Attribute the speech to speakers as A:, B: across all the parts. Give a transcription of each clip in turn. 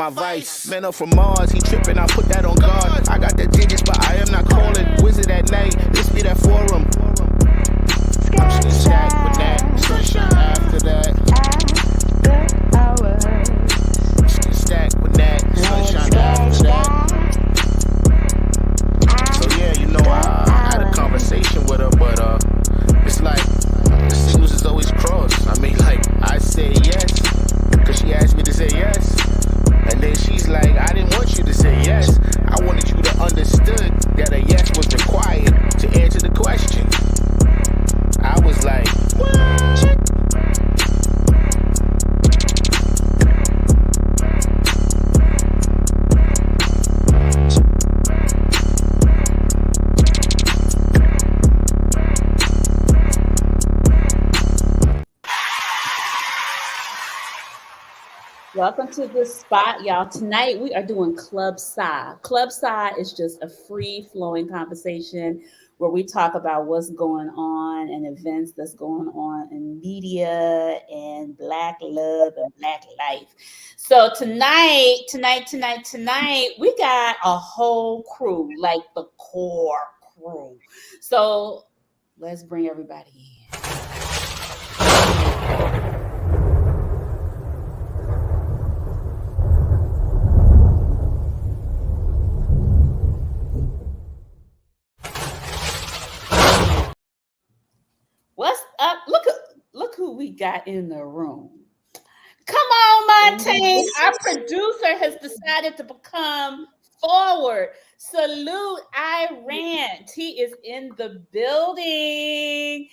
A: my vice. Man up from Mars, he tripping, I put that on guard. I got the digits, but I am not calling. Wizard at night, this be that forum. I'm still shack with that. Sunshine after that. Still stack with that. Sunshine after that. So yeah, you know, I had a conversation with her, but it's like the signals is always crossed. I mean, like, I say yes, cause she asked me to say yes. And then she's like, I didn't want you to say yes. I wanted you to understood that a yes was required to answer the question. I was like, what?
B: Welcome to the spot, y'all. Tonight we are doing Club SAH. Club SAH is just a free-flowing conversation where we talk about what's going on and events that's going on in media and Black love and Black life. So tonight, we got a whole crew, like the core crew. So let's bring everybody in. What's up? Look who we got in the room. Come on, Montaigne. Our producer has decided to become forward. Salute Iran. He is in the building.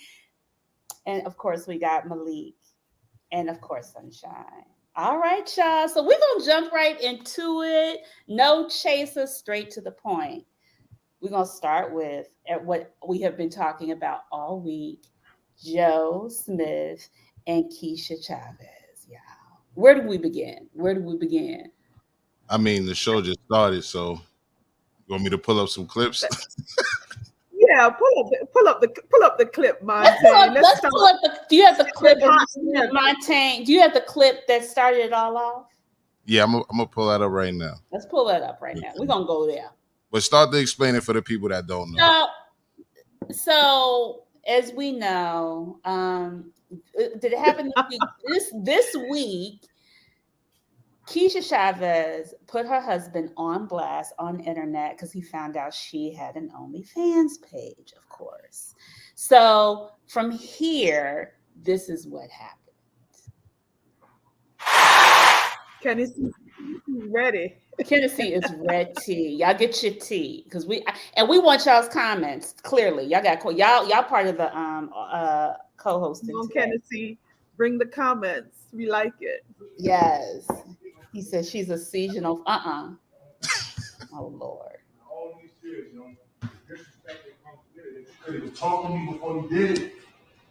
B: And of course, we got Malik. And of course, Sunshine. All right, y'all. So we're going to jump right into it. No chaser, straight to the point. We're going to start with what we have been talking about all week. Joe Smith and Keisha Chavez. Yeah. Where do we begin?
C: I mean, the show just started, so you want me to pull up some clips?
D: Yeah, pull up the clip, Montaigne.
B: Let's pull up do you have the clip, Montaigne? Do you have the clip that started it all off?
C: Yeah, I'm gonna pull that up right now.
B: Let's pull that up right now. We're gonna go there.
C: But start to explain it for the people that don't know.
B: So as we know, did it happen this week? Keisha Chavez put her husband on blast on the internet because he found out she had an OnlyFans page, of course. So from here, this is what happened.
D: Kennecy ready.
B: Kennecy is red tea. Y'all get your tea because we want y'all's comments. Clearly, y'all got y'all part of the co-hosting.
D: Come on, Kennecy, bring the comments. We like it.
B: Yes. He said she's a seasonal. Oh Lord.
E: He was talking to me before he did it.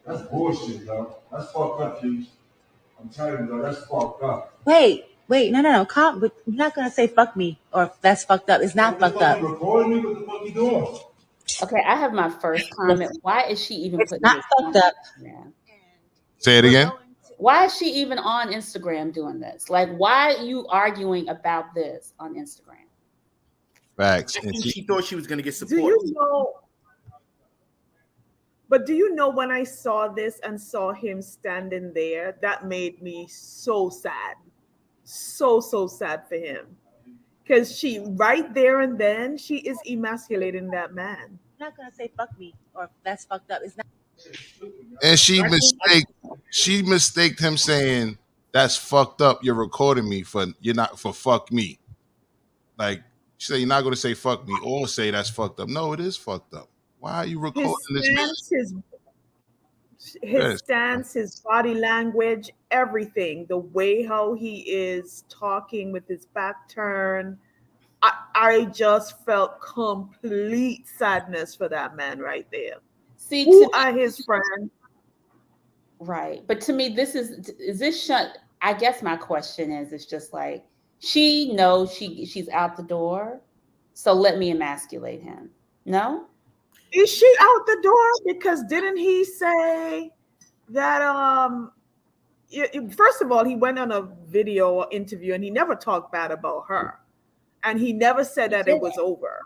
E: That's bullshit, yo. That's fucked up, Hughes. I'm telling you, that's fucked up.
F: Wait, no. You're not gonna say fuck me or that's fucked up. It's not fucked up.
E: Recording me? What the fuck you doing?
B: Okay, I have my first comment. Why is she even putting
F: this fucked up?
C: Instagram? Say it again.
B: Why is she even on Instagram doing this? Like, why are you arguing about this on Instagram?
C: Facts.
A: I think she thought she was going to get support.
D: Do you know? But do you know when I saw this and saw him standing there, that made me so sad. So sad for him. Because she, right there and then, she is emasculating that man.
F: I'm not going to say fuck me or that's fucked up. It's not.
C: And she mistaked him saying that's fucked up. You're recording me for fuck me. Like she said, you're not going to say fuck me or say that's fucked up. No, it is fucked up. Why are you recording
D: his stance, his body language, everything, the way how he is talking with his back turned. I just felt complete sadness for that man right there.
B: See,
D: who are his friends?
B: Right. But to me, is this shut? I guess my question is, it's just like, she knows she's out the door. So let me emasculate him. No?
D: Is she out the door? Because didn't he say that first of all, he went on a video interview and he never talked bad about her, and he never said that it was over.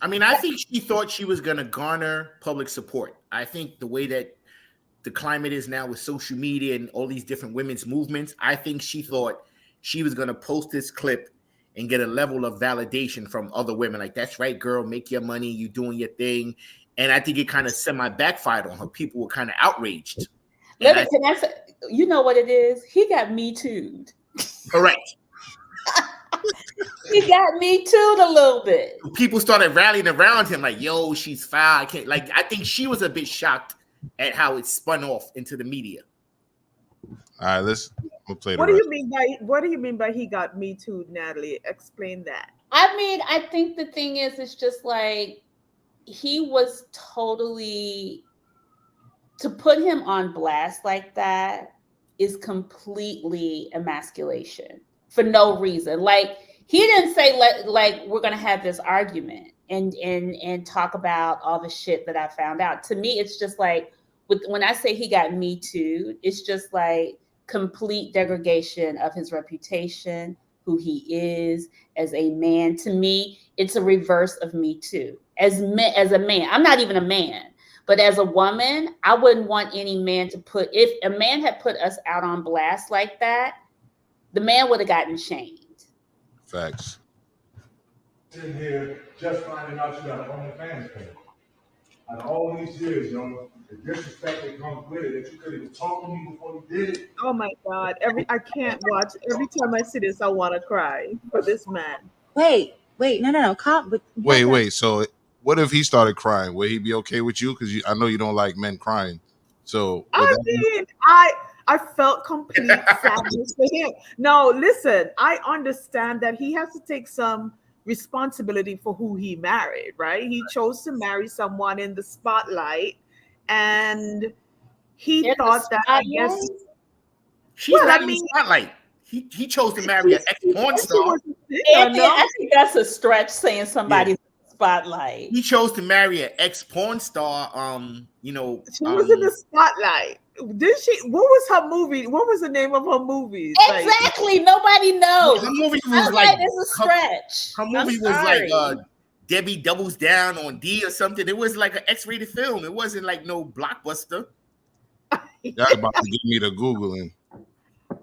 A: I mean, I think she thought she was going to garner public support. I think the way that the climate is now with social media and all these different women's movements, I think she thought she was going to post this clip and get a level of validation from other women. Like, that's right, girl, make your money, you doing your thing. And I think it kind of semi-backfired on her. People were kind of outraged.
B: You know what it is? He got me too'd.
A: Correct.
B: He got me too'd a little bit.
A: People started rallying around him like, yo, she's foul. I can't. Like, I think she was a bit shocked at how it spun off into the media.
C: All right, we'll play.
D: What do you mean by he got me too, Natalie? Explain that.
B: I mean, I think the thing is, it's just like he was totally, to put him on blast like that is completely emasculation for no reason. Like, he didn't say like we're gonna have this argument and talk about all the shit that I found out. To me, it's just like when I say he got me too, it's just like complete degradation of his reputation, who he is as a man. To me, it's a reverse of me too. As a man, I'm not even a man, but as a woman, I wouldn't want any man to if a man had put us out on blast like that, the man would have gotten shamed.
C: Facts.
E: Sitting here just finding out you got an OnlyFans page. Out of all these years, yo, the disrespect that comes with it, that you could even talk to me before you did it.
D: Oh my God! I can't watch. Every time I see this, I want to cry for this man.
F: Wait, no.
C: Wait. So, what if he started crying? Would he be okay with you? Because I know you don't like men crying. So,
D: I felt complete sadness for him. No, listen, I understand that he has to take some responsibility for who he married, right? He chose to marry someone in the spotlight, and he thought that, I guess,
A: she's not in the spotlight. He chose to marry an ex-porn star.
B: I think that's a stretch, saying somebody's spotlight.
A: He chose to marry an ex-porn star.
D: She was in the spotlight. Did she? What was her movie? What was the name of her movies?
B: Exactly. Nobody knows.
A: Her movie was like
B: it's a stretch.
A: Her movie was like Debbie Doubles Down on D or something. It was like an X-rated film. It wasn't like no blockbuster.
C: That's about to get me to Googling.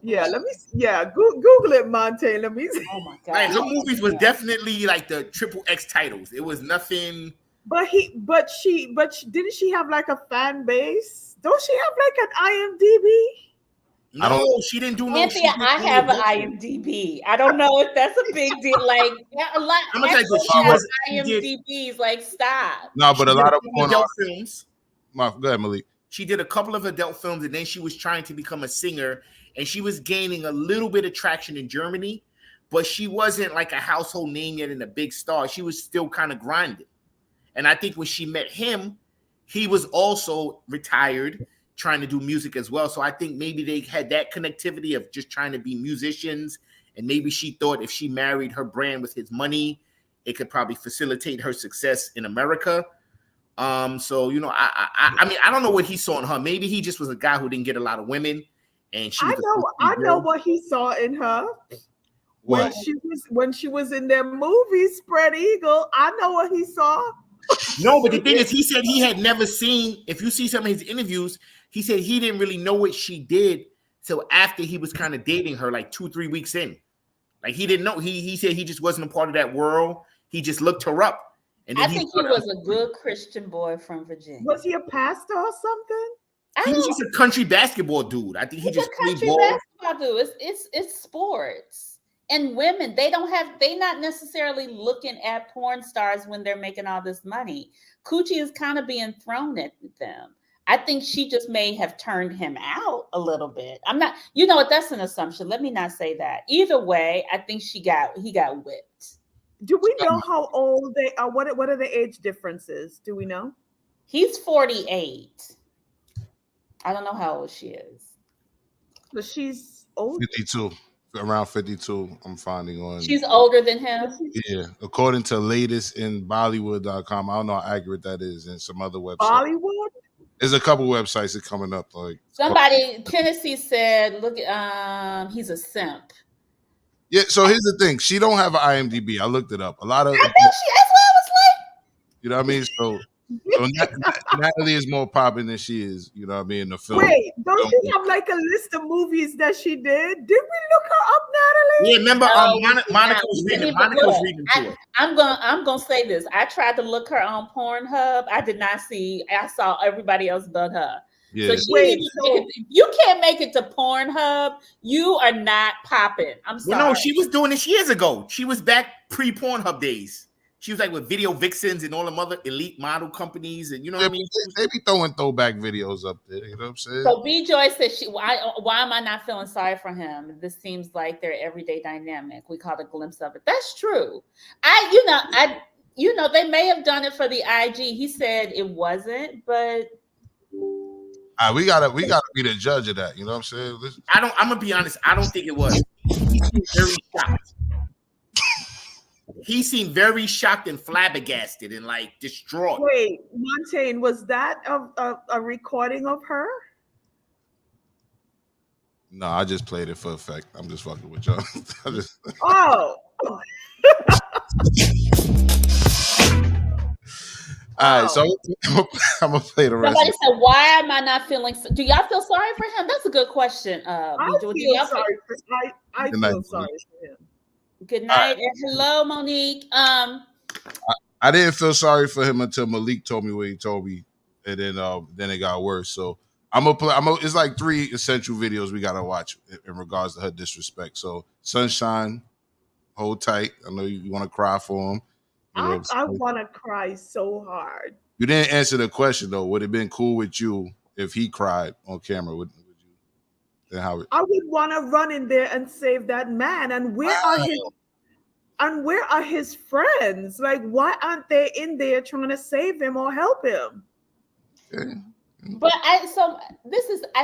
D: Yeah, let me. Yeah, Google it, Monte. Let me see.
B: Oh my God!
A: Like, her movies was definitely like the XXX titles. It was nothing.
D: But didn't she have like a fan base? Don't she have like an IMDb?
A: No, she didn't do no.
B: Anthea, I have an IMDb. I don't know if that's a big deal. Like, a lot.
A: I'm gonna tell you, she was
B: IMDb's. Like, stop.
C: No, but a lot of
A: adult films.
C: Go ahead, Malik.
A: She did a couple of adult films, and then she was trying to become a singer, and she was gaining a little bit of traction in Germany, but she wasn't like a household name yet and a big star. She was still kind of grinding. And I think when she met him, he was also retired, trying to do music as well. So I think maybe they had that connectivity of just trying to be musicians. And maybe she thought if she married her brand with his money, it could probably facilitate her success in America. So, I mean, I don't know what he saw in her. Maybe he just was a guy who didn't get a lot of women. And she
D: I know what he saw in her.
C: What?
D: When she was in their movie Spread Eagle. I know what he saw.
A: No, but the thing is, he said he had never seen, if you see some of his interviews, he said he didn't really know what she did till after he was kind of dating her, like 2-3 weeks in. Like, he didn't know. He said he just wasn't a part of that world. He just looked her up. And then
B: I think he was a good Christian boy from Virginia.
D: Was he a pastor or something?
A: He was just a country basketball dude. I think he just played ball.
B: Basketball dude. It's sports. And women, they're not necessarily looking at porn stars when they're making all this money. Coochie is kind of being thrown at them. I think she just may have turned him out a little bit. I'm not, that's an assumption. Let me not say that. Either way, I think he got whipped.
D: Do we know how old they are? What are the age differences? Do we know?
B: He's 48. I don't know how old she is.
D: But she's old.
C: 52. Around 52, I'm finding on.
B: She's older than him?
C: Yeah. According to latest in Bollywood.com. I don't know how accurate that is, and some other websites.
D: Bollywood?
C: There's a couple websites that coming up. Like
B: Somebody, Tennessee said, look, he's a simp.
C: yeah. So here's the thing: she don't have an IMDb. I looked it up. A lot of
B: I know that's why I was
C: you know what I mean. So Natalie is more popping than she is. You know what I mean. In the film.
D: Wait, don't you have like a list of movies that she did? Did we look her up, Natalie?
G: Yeah, remember Monica was
B: like,
G: reading. Monica was reading to her.
B: I'm gonna say this. I tried to look her on Pornhub. I did not see. I saw everybody else but her.
C: Yeah.
B: So if you can't make it to Pornhub, you are not popping. I'm sorry.
G: Well, no, she was doing this years ago. She was back pre-Pornhub days. She was like with Video Vixens and all them other elite model companies, and you know what I mean.
C: They be throwing throwback videos up there. You know what I'm saying?
B: So B Joy says, why am I not feeling sorry for him? This seems like their everyday dynamic. We caught a glimpse of it. That's true. They may have done it for the IG. He said it wasn't, but
C: we gotta be the judge of that. You know what I'm saying?
G: I'm gonna be honest. I don't think it was. He seemed very shocked. He seemed very shocked and flabbergasted and like distraught.
D: Wait, Montaigne, was that a recording of her?
C: No, I just played it for effect. I'm just fucking with y'all.
D: Oh.
C: All right, so I'm gonna play the rest.
B: Somebody said, "Why am I not feeling? Do y'all feel sorry for him?" That's a good question.
D: I feel sorry for him.
B: Good night and hello, Monique.
C: I didn't feel sorry for him until Malik told me what he told me, and then it got worse. So I'm gonna play. It's like 3 essential videos we gotta watch in regards to her disrespect. So Sunshine, hold tight. I know you want to cry for him.
D: I want to cry so hard.
C: You didn't answer the question though. Would it have been cool with you if he cried on camera? Would you? Then how?
D: I would want to run in there and save that man. And where are his friends? Like, why aren't they in there trying to save him or help him?
C: Okay.
B: But I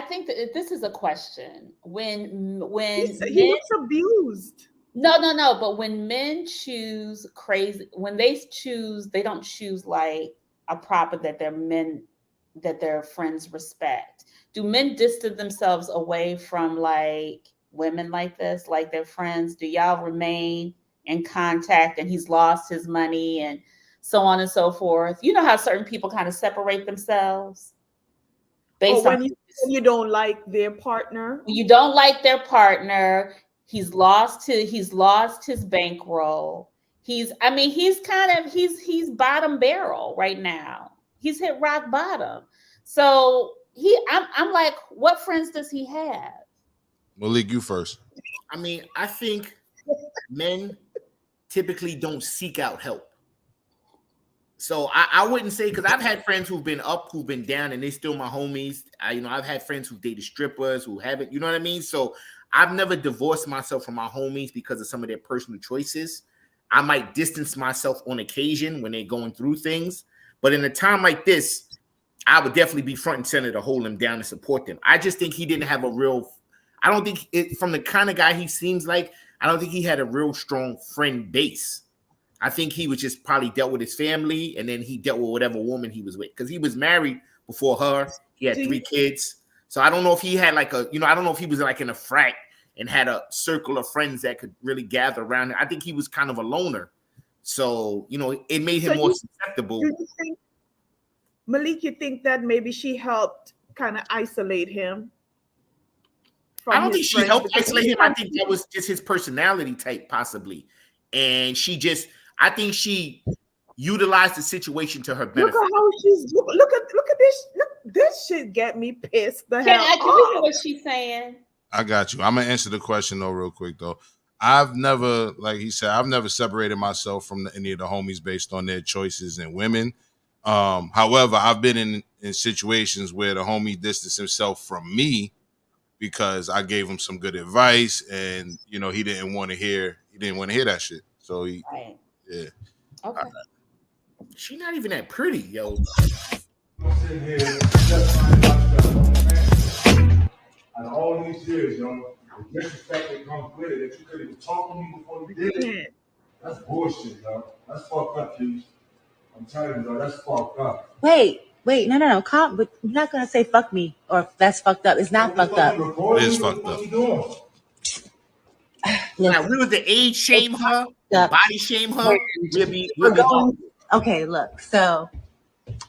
B: think that this is a question. When
D: he looks abused.
B: No. But when men choose crazy, they don't choose like a proper that their friends respect. Do men distance themselves away from like women like this, like their friends? Do y'all remain in contact and he's lost his money and so on and so forth? You know how certain people kind of separate themselves based on
D: when you don't like their partner.
B: You don't like their partner. He's lost his bankroll. He's bottom barrel right now. He's hit rock bottom. So I'm like, what friends does he have?
C: Malik, you first.
G: I mean, I think men typically don't seek out help. So I wouldn't say, because I've had friends who've been up, who've been down, and they still my homies. I've had friends who dated strippers, who haven't, you know what I mean? So I've never divorced myself from my homies because of some of their personal choices. I might distance myself on occasion when they're going through things. But in a time like this, I would definitely be front and center to hold him down and support them. I just think he didn't have I don't think from the kind of guy he seems like, I don't think he had a real strong friend base. I think he was just probably dealt with his family, and then he dealt with whatever woman he was with, because he was married before her. He had 3 kids. So I don't know if he had like I don't know if he was like in a frat and had a circle of friends that could really gather around him. I think he was kind of a loner. So, it made him more susceptible.
D: Malik, you think that maybe she helped kind of isolate him?
G: I don't think she helped isolate him. I think that was just his personality type, possibly. And I think she utilized the situation to her benefit.
D: Look at how look at this. Look, this shit get me pissed the hell off.
B: Can you hear what she's saying?
C: I got you. I'm gonna answer the question though, real quick though. I've never, like he said, I've never separated myself from any of the homies based on their choices and women. However, I've been in situations where the homie distanced himself from me because I gave him some good advice, and he didn't want to hear that shit. So
B: right.
C: Yeah.
B: Okay.
G: She's not even that pretty, yo.
E: I'm sitting here just finding out you got a home fan. Out of all these years, the disrespect that comes with it, that you could even talk to me before you did it. That's bullshit, yo. That's fucked up, Hughes. I'm telling you, that's fucked up.
F: Wait, Wait, no. But you're not gonna say fuck me or that's fucked up. It's not fucked up.
C: It is fucked up.
G: Now, if we was to age shame her or body shame her, we'll be home.
F: Okay, look. So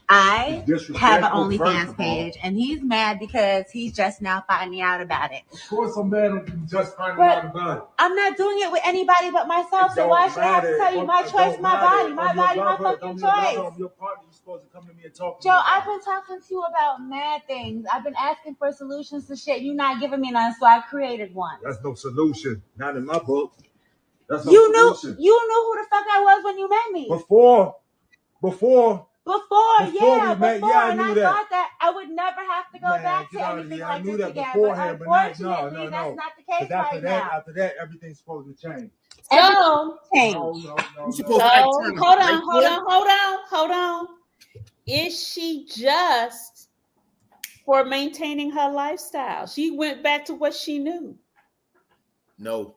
F: I have an OnlyFans page, and he's mad because he's just now finding out about it.
E: Of course, I'm mad at you just finding out about it.
F: I'm not doing it with anybody but myself, so why should I have to tell you my choice, my body, my fucking choice?
E: Your partner, you're supposed to come to me and talk to
F: Joe,
E: me.
F: I've been talking to you about mad things. I've been asking for solutions to shit. You're not giving me none, so I created one.
E: That's no solution. Not in my book. That's no solution.
F: You knew who the fuck I was when you met me.
E: Before,
F: I knew that. Thought that I would never have to go back to anything like this again.
E: Beforehand,
F: but unfortunately, that's not the case right now.
E: After that, everything's supposed to change.
B: So, hold on. Is she just for maintaining her lifestyle? She went back to what she knew.
G: No.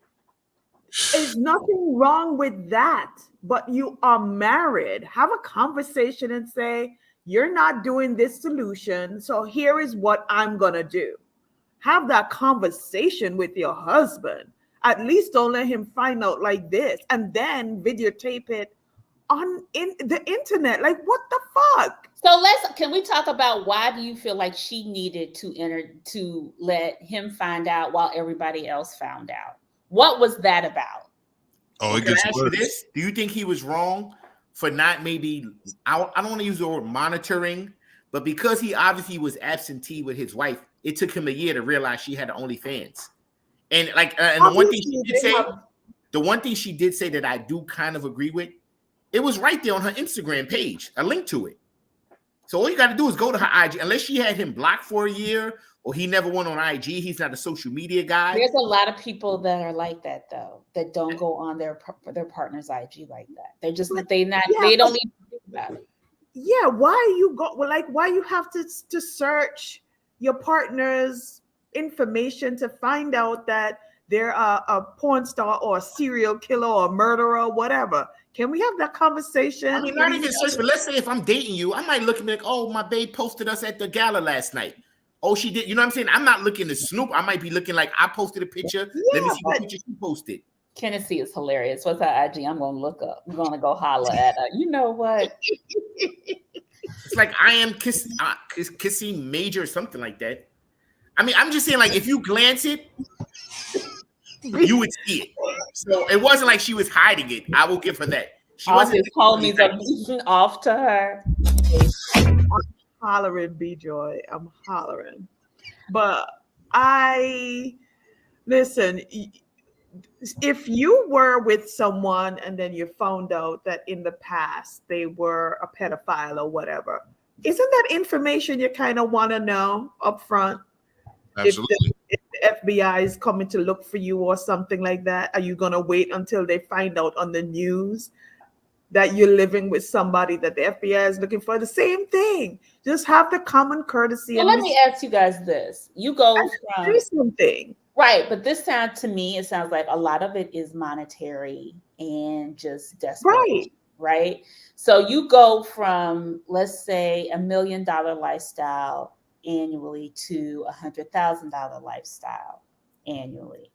D: There's nothing wrong with that, but you are married. Have a conversation and say, you're not doing this solution, so here is what I'm going to do. Have that conversation with your husband. At least don't let him find out like this and then videotape it on the internet. Like, what the fuck?
B: So can we talk about why do you feel like she needed to let him find out while everybody else found out? What was that about?
C: Oh, it
G: Can
C: gets
G: I ask you
C: worse.
G: this? Do you think he was wrong for not maybe, I don't want to use the word monitoring, but because he obviously was absentee with his wife, it took him a year to realize she had OnlyFans. And the one thing she did say that I do kind of agree with, it was right there on her Instagram page, a link to it. So all you got to do is go to her IG, unless she had him blocked for a year or he never went on IG. He's not a social media guy.
B: There's a lot of people that are like that though, that don't go on their partner's IG like that. They're just they don't even think about it.
D: Yeah, why you have to search your partner's information to find out that they're a porn star or a serial killer or a murderer or whatever? Can we have that conversation?
G: I mean, not even search, but let's say if I'm dating you, I might look and be like, oh, my babe posted us at the gala last night. Oh, she did. You know what I'm saying? I'm not looking to snoop. I might be looking like I posted a picture. Let me see what picture she posted.
B: Tennessee is hilarious. What's her IG? I'm going to look up. I'm going to go holler at her. You know what?
G: It's like I am kissing major or something like that. I mean, I'm just saying, like, if you glance it, you would see it. So it wasn't like she was hiding it. I will give her that. She
B: wasn't. His homies are beating off to her.
D: I'm hollering, B-Joy. I'm hollering. But listen, if you were with someone and then you found out that in the past they were a pedophile or whatever, isn't that information you kind of want to know up front?
C: Absolutely.
D: If the FBI is coming to look for you or something like that, are you going to wait until they find out on the news that you're living with somebody that the FBI is looking for? The same thing. Just have the common courtesy.
B: Well, let me ask you guys this. You go from
D: something.
B: Right, but this sounds to me, it sounds like a lot of it is monetary and just desperate. Right? So you go from, let's say, $1 million lifestyle annually to $100,000 lifestyle annually.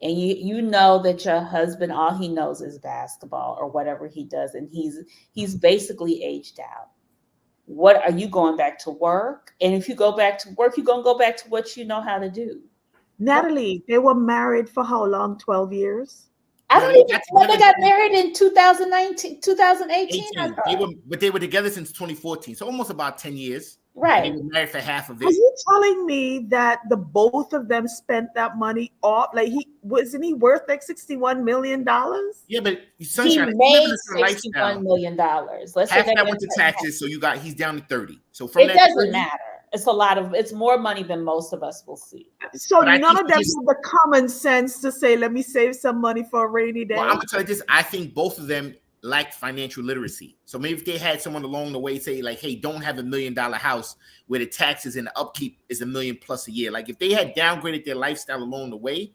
B: And you know that your husband, all he knows is basketball or whatever he does, and he's basically aged out. What are you going back to work? And if you go back to work, you're gonna go back to what you know how to do.
D: Natalie, they were married for how long? 12 years?
B: I don't even know they got married in 2019, 2018.
G: They were together since 2014, so almost about 10 years.
B: Right.
G: They were married for half of it.
D: Are you telling me that the both of them spent that money off? Like wasn't he worth like $61 million?
G: Yeah, but
B: Sunshine, he made $61 million. Let's
G: half
B: say
G: that went to taxes, so he's down to 30. So from
B: it doesn't matter. It's more money than most of us will see.
D: So none of them have the common sense to say, let me save some money for a rainy day.
G: Well, I'm gonna tell you this. I think both of them lacked financial literacy. So maybe if they had someone along the way say, like, hey, don't have $1 million house where the taxes and the upkeep is $1 million plus a year. Like if they had downgraded their lifestyle along the way,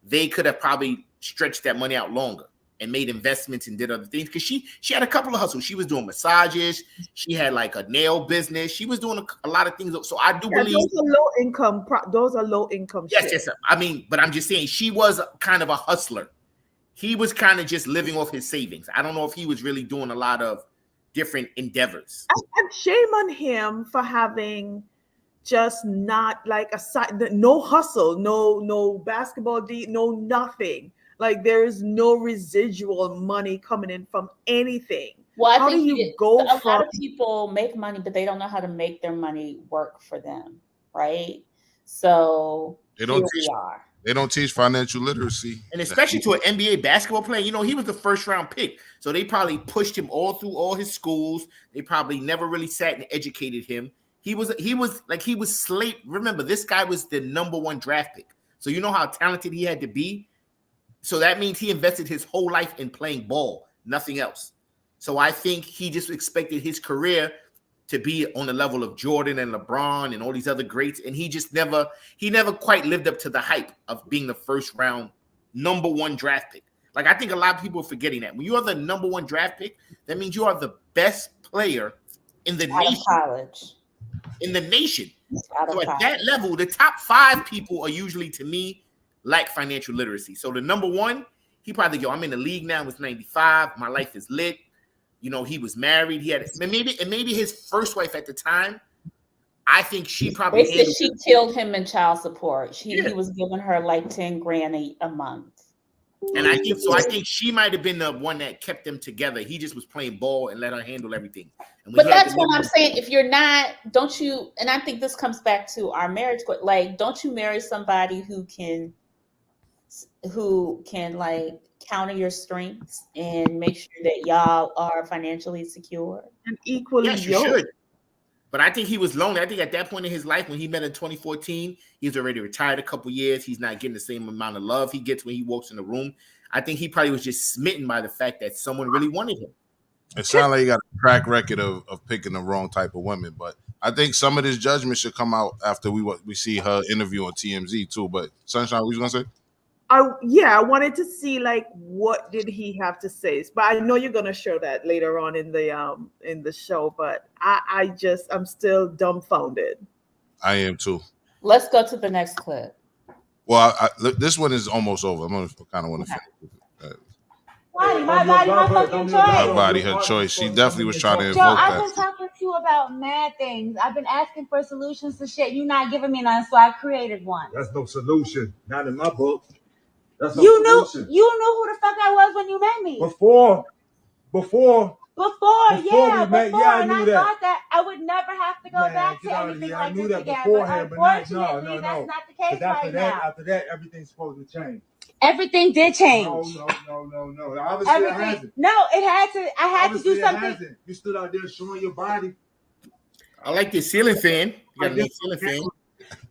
G: they could have probably stretched that money out longer. and made investments and did other things because she had a couple of hustles. She was doing massages. She had like a nail business. She was doing a lot of things. So I do believe
D: those are low income. Those are low income.
G: Yes, yes. I mean, but I'm just saying she was kind of a hustler. He was kind of just living off his savings. I don't know if he was really doing a lot of different endeavors.
D: And shame on him for having just not like a side, no hustle, no basketball, no nothing. Like there is no residual money coming in from anything.
B: Well,
D: how do you go
B: a
D: from?
B: lot of people make money, but they don't know how to make their money work for them, right? So
C: they don't teach financial literacy,
G: and especially to an NBA basketball player. You know, he was the first round pick, so they probably pushed him all through all his schools. They probably never really sat and educated him. He was slate. Remember, this guy was the #1 draft pick, so you know how talented he had to be. So that means he invested his whole life in playing ball, nothing else. So I think he just expected his career to be on the level of Jordan and LeBron and all these other greats. And he just never quite lived up to the hype of being the first round #1 draft pick. Like, I think a lot of people are forgetting that. When you are the #1 draft pick, that means you are the best player in the nation.
B: College.
G: In the nation. So at that level, the top 5 people are usually, to me, like financial literacy. So the #1, he probably go, I'm in the league now, it's 95. My life is lit. You know, he was married. He had maybe his first wife at the time. I think she probably
B: they said she killed him in child support. He was giving her like 10 grand a month.
G: And I think she might have been the one that kept them together. He just was playing ball and let her handle everything.
B: But that's what I'm saying. If you're not, don't you? And I think this comes back to our marriage. Like, don't you marry somebody who can like counter your strengths and make sure that y'all are financially secure
D: and equally
G: yoked? Yes, you should. But I think he was lonely. I think at that point in his life, when he met in 2014, he's already retired a couple years. He's not getting the same amount of love he gets when he walks in the room. I think he probably was just smitten by the fact that someone really wanted him.
C: It sounds like you got a track record of picking the wrong type of women, but I think some of this judgment should come out after we see her interview on TMZ too. But Sunshine, what you gonna say?
D: I wanted to see like what did he have to say, but I know you're gonna show that later on in the show. But I'm still dumbfounded.
C: I am too.
B: Let's go to the next clip.
C: Well, this one is almost over. I'm gonna kind of want to finish.
F: My body, my fucking choice.
C: Her body, her choice. She definitely was trying to invoke
F: Joe,
C: that.
F: I've been talking to you about mad things. I've been asking for solutions to shit. You're not giving me none, so I created one.
E: That's no solution. Not in my book. That's no
F: you
E: solution.
F: You knew who the fuck I was when you met me.
E: Before,
F: I
E: knew that.
F: Thought that I would never have to go back to anything like this again.
E: Beforehand,
F: but unfortunately, that's not the case right now.
E: After that, everything's supposed to change.
F: Everything did change.
E: No. Obviously, it hasn't.
F: No, it had to. I had to do something.
E: You stood out there showing your body.
G: I like this ceiling fan. You got a new ceiling fan.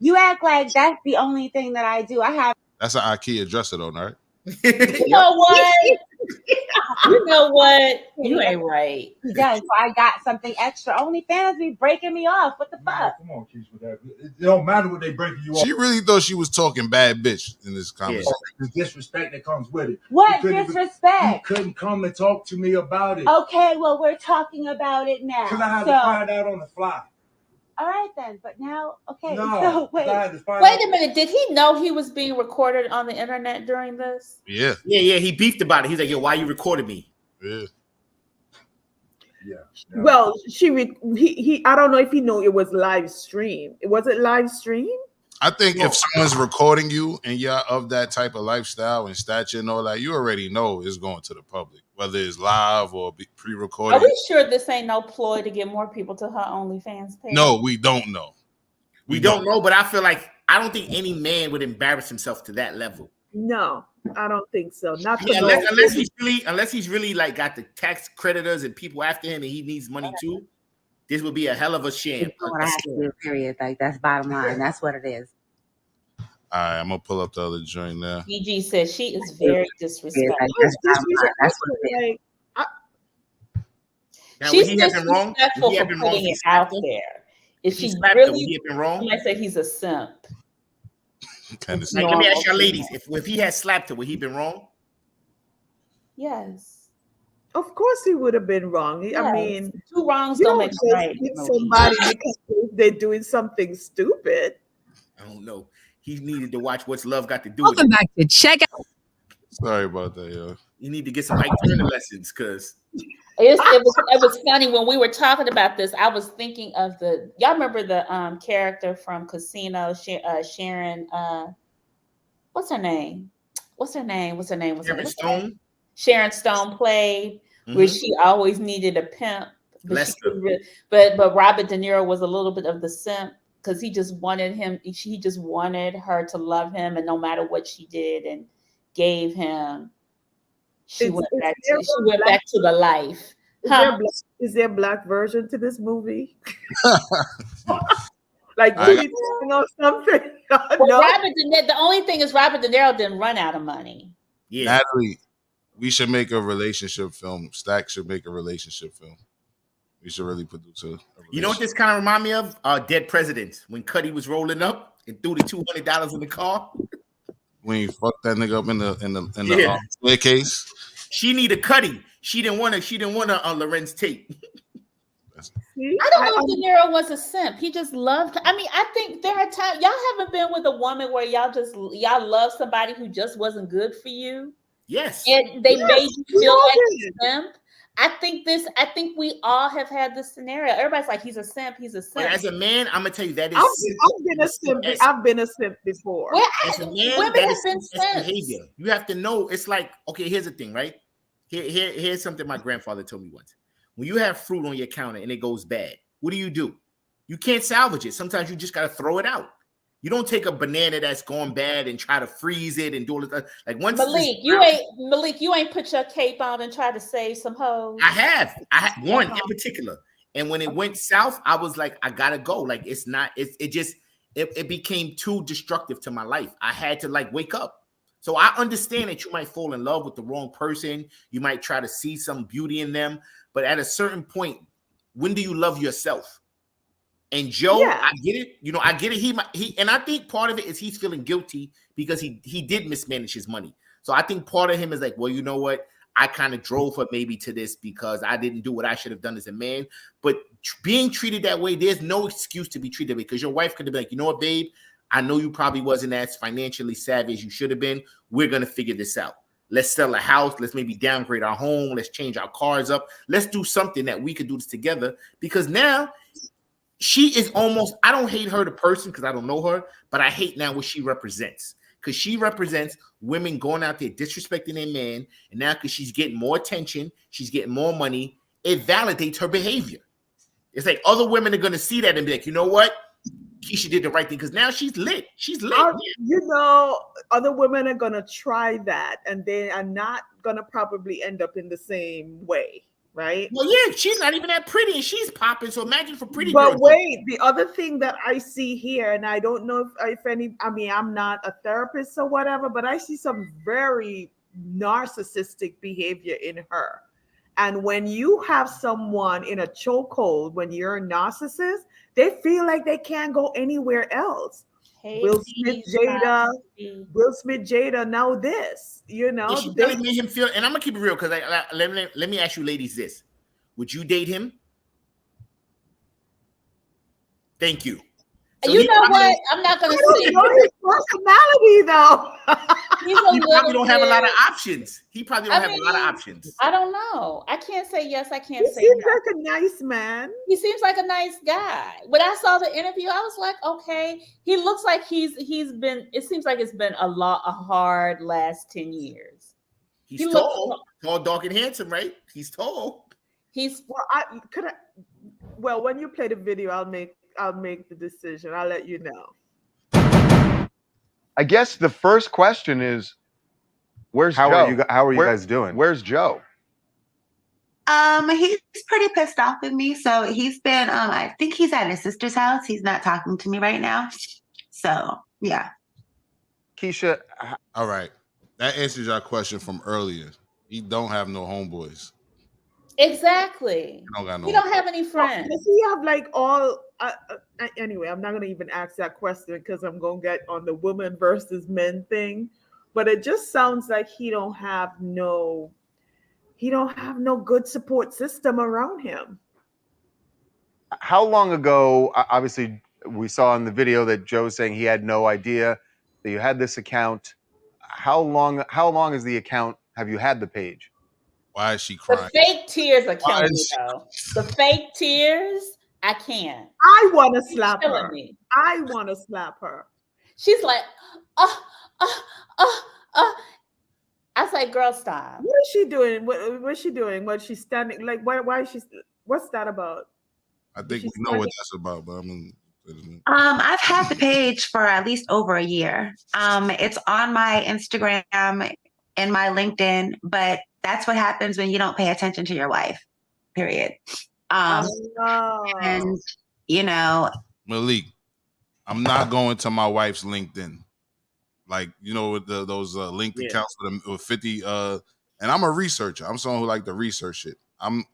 F: You act like that's the only thing that I do. I have.
C: That's an IKEA dresser, though, right?
B: You know what? You ain't right.
F: He does. So I got something extra. OnlyFans be breaking me off. What the fuck?
E: Come on, Keith, with that. It don't matter what they breaking you off.
C: She really thought she was talking bad bitch in this conversation.
E: The disrespect that comes with it.
F: What disrespect?
E: You couldn't come and talk to me about it.
F: Okay, well, we're talking about it now.
E: Because I had to find out on the fly.
F: All right, then. But now, okay.
E: No,
F: so wait
B: a minute. Did he know he was being recorded on the internet during this?
C: Yeah.
G: He beefed about it. He's like, yo, why you recorded me?
C: Yeah.
D: Well, he I don't know if he knew it was live stream. Was it live stream?
C: I think if someone's recording you and you're of that type of lifestyle and stature and all that, you already know it's going to the public, whether it's live or pre-recorded.
B: Are we sure this ain't no ploy to get more people to her OnlyFans page?
C: No, we don't know.
G: We don't know, but I feel like I don't think any man would embarrass himself to that level.
D: No, I don't think so.
G: Unless he's really like got the tax creditors and people after him and he needs money too. This would be a hell of a sham.
F: What I have to do, period. Like, that's bottom line. That's what it is.
C: All right, I'm gonna pull up the other joint now.
B: BG says she is very disrespectful.
F: That's what it is.
B: She's disrespectful for putting it out there. If she's really wrong, I say he's a simp.
C: Kind of.
G: Like, let me ask y'all ladies: if he had slapped her, would he been wrong?
B: Yes.
D: Of course, he would have been wrong. I
B: Yes.
D: mean,
B: Two wrongs
D: you
B: don't
D: don't
B: make a
D: just
B: right.
D: hit
B: Malik.
D: somebody because they're doing something stupid.
G: I don't know. He needed to watch What's Love Got to Do with
H: Welcome
G: It.
H: back to Check Out.
C: Sorry about that, yo.
G: You need to get some Ike Turner lessons, because
B: It was funny when we were talking about this. I was thinking of y'all remember the character from Casino, Sharon. What's her name?
G: Sharon Stone,
B: Sharon Stone played, where she always needed a pimp, but
G: Lester.
B: but Robert De Niro was a little bit of the simp because he just wanted her to love him, and no matter what she did and gave him, she went back to the life.
D: Is there a black version to this movie? Like
C: I-
D: Tweety or something?
B: No. The only thing is Robert De Niro didn't run out of money.
G: Yeah.
C: Natalie, we should make a relationship film. Stack should make a relationship film. We should really produce a
G: You know what this kind of remind me of? Dead Presidents, when Cuddy was rolling up and threw the $200 in the car.
C: When you fucked that nigga up in the staircase.
G: She needed Cuddy. She didn't want to Lorenz Tate.
B: I don't know if De Niro was a simp. He just loved. I mean, I think there are times y'all haven't been with a woman where y'all love somebody who just wasn't good for you.
G: Yes,
B: and they made you feel like a simp. I think we all have had this scenario. Everybody's like, he's a simp. He's a simp.
G: But as a man, I'm gonna tell you that is.
D: I've been a simp. I've been a simp before.
B: Well,
G: as a man,
B: women
G: that
B: have
G: is
B: been simps.
G: behavior. You have to know. It's like, okay, here's the thing, right? Here's something my grandfather told me once. When you have fruit on your counter and it goes bad, what do? You can't salvage it. Sometimes you just gotta throw it out. You don't take a banana that's gone bad and try to freeze it and do all this. Like once
B: Malik, you ain't put your cape on and try to save some hoes.
G: I had one in particular, and when it went south, I was like, I gotta go. Like it became too destructive to my life. I had to like wake up. So I understand that you might fall in love with the wrong person. You might try to see some beauty in them, but at a certain point, when do you love yourself? And Joe, yeah. I get it. You know, I get it. He, and I think part of it is he's feeling guilty because he did mismanage his money. So I think part of him is like, well, you know what? I kind of drove her maybe to this because I didn't do what I should have done as a man. But being treated that way, there's no excuse to be treated because your wife could have been like, you know what, babe? I know you probably wasn't as financially savvy as you should have been. We're going to figure this out. Let's sell a house. Let's maybe downgrade our home. Let's change our cars up. Let's do something that we could do this together because now she is almost, I don't hate her the person because I don't know her, but I hate now what she represents. Because she represents women going out there disrespecting their man. And now because she's getting more attention, she's getting more money, it validates her behavior. It's like other women are going to see that and be like, you know what? Keisha did the right thing because now she's lit. She's lit.
D: You know, other women are going to try that and they are not going to probably end up in the same way. Right.
G: Well, yeah, she's not even that pretty and she's popping. So imagine for pretty
D: girls.
G: But
D: wait, the other thing that I see here, and I don't know if any, I mean, I'm not a therapist or whatever, but I see some very narcissistic behavior in her. And when you have someone in a chokehold, when you're a narcissist, they feel like they can't go anywhere else. Hey, Will Smith, Jada, now this, you know.
G: Yeah, she really made him feel, and I'm gonna keep it real because let me ask you ladies this. Would you date him? Thank you.
B: So you know what? I'm not gonna say
D: his personality though.
G: He probably don't have a lot of options. He probably don't have a lot of options.
B: I don't know. I can't say yes. I can't say
D: no. He seems
B: no.
D: like a nice man.
B: He seems like a nice guy. When I saw the interview, I was like, okay. He looks like he's been. It seems like it's been a hard last 10 years.
G: He's tall, dark, and handsome, right? He's tall.
D: Well, when you play the video, I'll make the decision. I'll let you know.
I: I guess the first question is, where's Joe?
J: How are you guys doing?
I: Where's Joe?
F: He's pretty pissed off with me. So he's been, I think he's at his sister's house. He's not talking to me right now. So yeah.
I: Keisha.
C: All right. That answers your question from earlier. He don't have no homeboys.
B: Exactly.
C: He don't
B: have any friends.
D: Does he have like all? Anyway, I'm not going to even ask that question because I'm going to get on the woman versus men thing. But it just sounds like he don't have no. he don't have no good support system around him.
I: How long ago? Obviously, we saw in the video that Joe's saying he had no idea that you had this account. How long? How long is the account? Have you had the page?
C: Why is she
B: The
C: crying?
B: fake tears are killing me,
C: is she-
B: though. The fake tears, I can't.
D: I want to
B: She's
D: slap
B: killing
D: her.
B: me.
D: I want to slap her.
B: She's like, uh. I was like, girl, stop.
D: What is she doing? What's she doing? What she's standing like? Why is she? What's that about?
C: I think we know what that's about, but
F: I've had the page for at least over a year. It's on my Instagram and my LinkedIn, but that's what happens when you don't pay attention to your wife. Period. And you know,
C: Malik, I'm not going to my wife's LinkedIn. Like, you know, with those linked accounts with 50 and I'm a researcher. I'm someone who like to research shit. I'm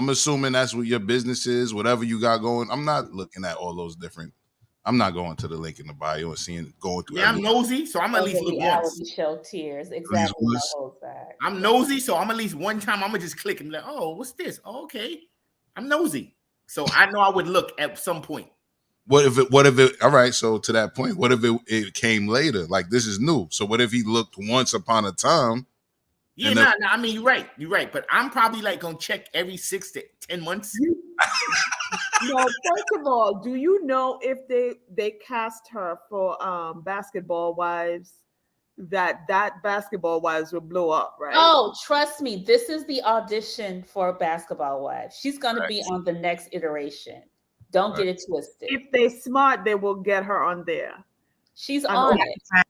C: assuming that's what your business is, whatever you got going. I'm not looking at all those different. I'm not going to the link in the bio and going through.
G: Yeah, I'm nosy, so I'm at least look once.
B: Show tears, exactly.
G: I'm nosy, so I'm at least one time. I'm gonna just click and be like, "Oh, what's this? Oh, okay." I'm nosy, so I know I would look at some point.
C: What if it? All right. So to that point, what if it came later? Like, this is new. So what if he looked once upon a time?
G: Yeah, no. I mean, you're right. But I'm probably like gonna check every 6 to 10 months.
D: No, first of all, do you know if they cast her for Basketball Wives, that Basketball Wives will blow up, right?
B: Oh, trust me, this is the audition for Basketball Wives. She's gonna be on the next iteration. Don't get it twisted.
D: If they smart, they will get her on there.
B: She's on it.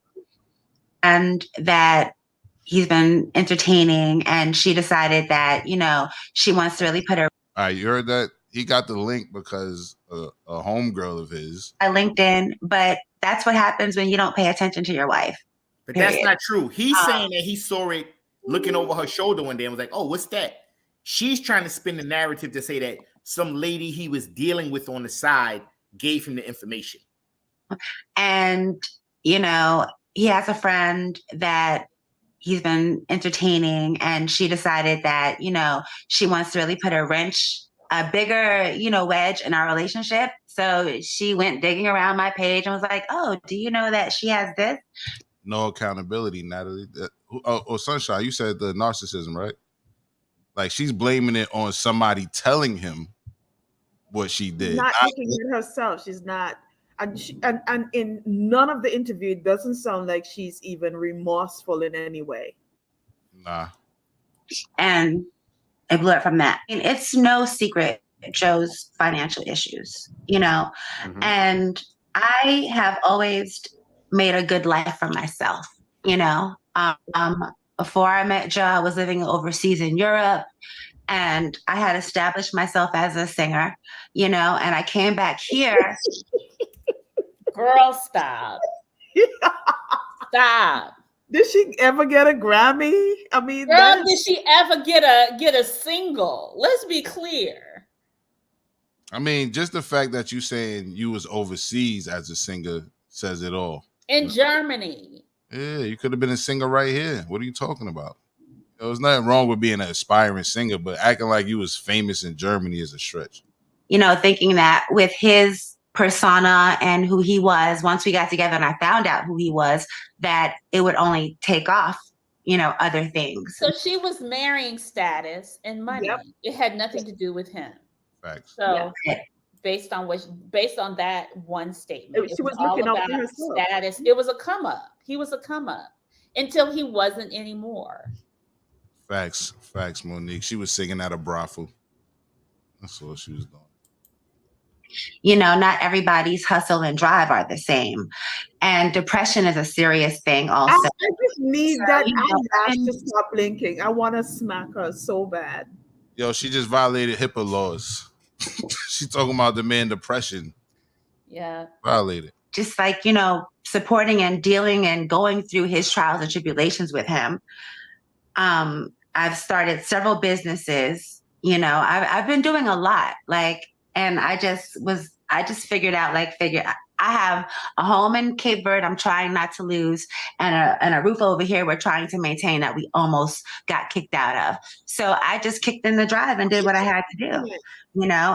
F: And that he's been entertaining, and she decided that, you know, she wants to really put her.
C: All right, you heard that? He got the link because a homegirl of his.
F: I LinkedIn, but that's what happens when you don't pay attention to your wife.
G: But that's not true. He's saying that he saw it looking over her shoulder one day and was like, "Oh, what's that?" She's trying to spin the narrative to say that some lady he was dealing with on the side gave him the information.
F: And, you know, he has a friend that he's been entertaining, and she decided that, you know, she wants to really put a bigger, you know, wedge in our relationship. So she went digging around my page and was like, "Oh, do you know that she has this?"
C: No accountability, Natalie. Sunshine, you said the narcissism, right? Like, she's blaming it on somebody telling him what she did.
D: She's not looking at herself. She's not. And in none of the interview, it doesn't sound like she's even remorseful in any way.
C: Nah.
F: And I blew it from that. And it's no secret Joe's financial issues, you know, and I have always made a good life for myself, you know. Before I met Joe, I was living overseas in Europe, and I had established myself as a singer, you know, and I came back here.
B: Girl, stop. Stop.
D: Did she ever get a Grammy? I mean,
B: girl, did she ever get a single? Let's be clear.
C: I mean, just the fact that you saying you was overseas as a singer says it all.
B: In Germany.
C: Yeah, you could have been a singer right here. What are you talking about? There's nothing wrong with being an aspiring singer, but acting like you was famous in Germany is a stretch.
F: You know, thinking that with his persona and who he was, once we got together and I found out who he was, that it would only take off, you know, other things.
B: So she was marrying status and money. Yep. It had nothing to do with him.
C: Facts.
B: So based on that one statement,
D: she was looking out for herself.
B: Status. It was a come up. He was a come up until he wasn't anymore.
C: Facts, Monique. She was singing at a brothel. That's all she was doing.
F: You know, not everybody's hustle and drive are the same. And depression is a serious thing also.
D: I just need that eyelash to stop blinking. I want to smack her so bad.
C: Yo, she just violated HIPAA laws. She's talking about the man depression.
B: Yeah.
C: Violated.
F: Just like, you know, supporting and dealing and going through his trials and tribulations with him. I've started several businesses, you know, I've been doing a lot, like, and I just figured out, I have a home in Cape Verde I'm trying not to lose, and a roof over here we're trying to maintain that we almost got kicked out of. So I just kicked in the drive and did what I had to do,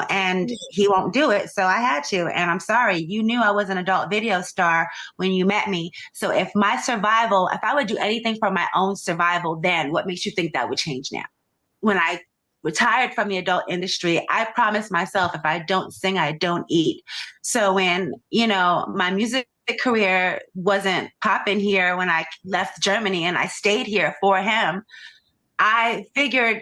F: and he won't do it. So I had to. And I'm sorry, you knew I was an adult video star when you met me. So if I would do anything for my own survival, then what makes you think that would change now? When I retired from the adult industry, I promised myself, if I don't sing, I don't eat. So when, my music career wasn't popping here when I left Germany and I stayed here for him, I figured,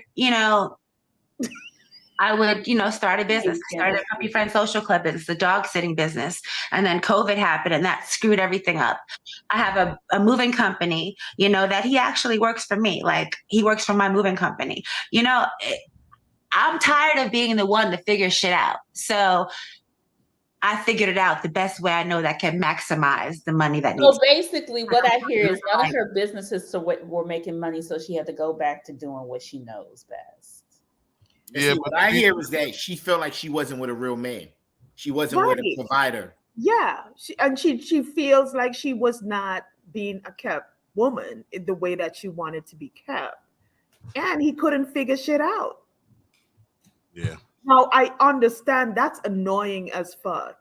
F: I would, start a business. I started a Puppy Friend Social Club business, a dog sitting business. And then COVID happened and that screwed everything up. I have a moving company, that he actually works for me. Like he works for my moving company. I'm tired of being the one to figure shit out. So I figured it out the best way I know that can maximize the money that needs.
B: So basically what I hear is none of her businesses were making money, so she had to go back to doing what she knows best.
G: Yeah, what I hear is that she felt like she wasn't with a real man. She wasn't with a provider.
D: Yeah, she feels like she was not being a kept woman in the way that she wanted to be kept, and he couldn't figure shit out.
C: Yeah.
D: Now I understand that's annoying as fuck.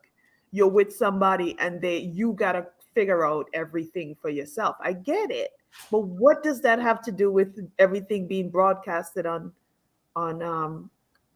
D: You're with somebody and you gotta figure out everything for yourself. I get it, but what does that have to do with everything being broadcasted on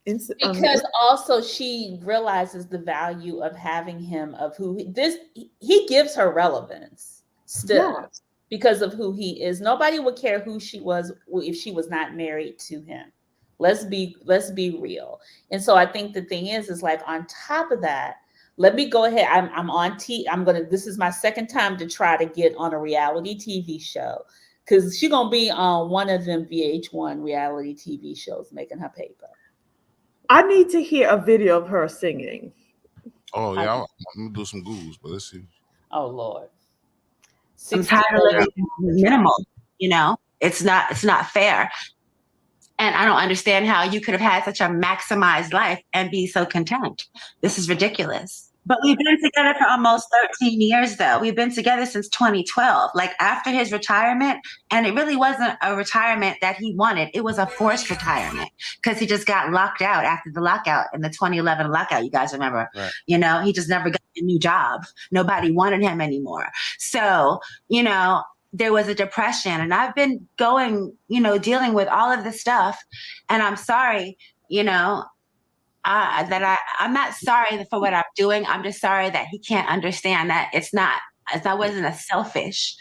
B: because also she realizes the value of having him, of he gives her relevance still because of who he is. Nobody would care who she was if she was not married to him. Let's be real. And so I think the thing is like on top of that, let me go ahead. I'm on this is my second time to try to get on a reality TV show, because she's gonna be on one of them VH1 reality TV shows making her paper.
D: I need to hear a video of her singing.
C: Oh yeah, I'm gonna do some Googles, but let's see.
B: Oh Lord,
F: I'm tired of living minimal. It's not fair, and I don't understand how you could have had such a maximized life and be so content. This is ridiculous. But we've been together for almost 13 years, though. We've been together since 2012, like after his retirement. And it really wasn't a retirement that he wanted. It was a forced retirement because he just got locked out after the lockout in the 2011 lockout. You guys remember, He just never got a new job. Nobody wanted him anymore. So, there was a depression, and I've been dealing with all of this stuff. And I'm sorry, I'm not sorry for what I'm doing. I'm just sorry that he can't understand that that wasn't a selfish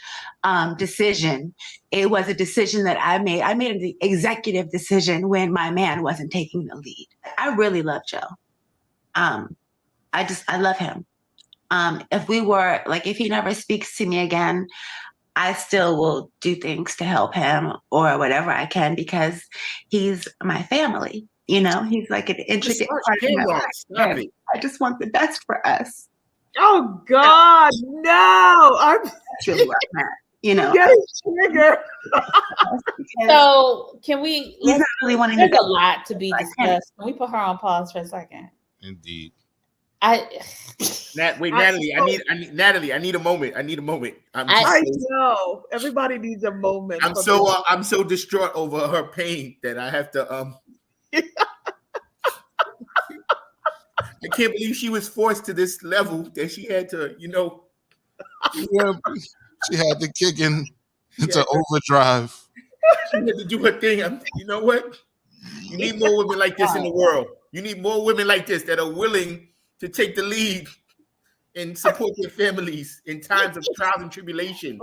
F: decision. It was a decision that I made. I made an executive decision when my man wasn't taking the lead. I really love Joe. I love him. If he never speaks to me again, I still will do things to help him or whatever I can, because he's my family. He's like an intricate part of my life. I just want the best for us.
D: Oh God, no! I'm
F: really like that.
D: Getting triggered.
B: So can we?
F: He's not really wanting
B: there's
F: to
B: a lot to be discussed. Can we put her on pause for a second?
C: Indeed.
G: Natalie, I need a moment.
D: I know everybody needs a moment.
G: I'm so distraught over her pain that I have to I can't believe she was forced to this level that she had to,
C: Yeah, she had to kick into overdrive.
G: She had to do her thing. You know what? You need more women like this in the world. You need more women like this that are willing to take the lead and support their families in times of trials and tribulation.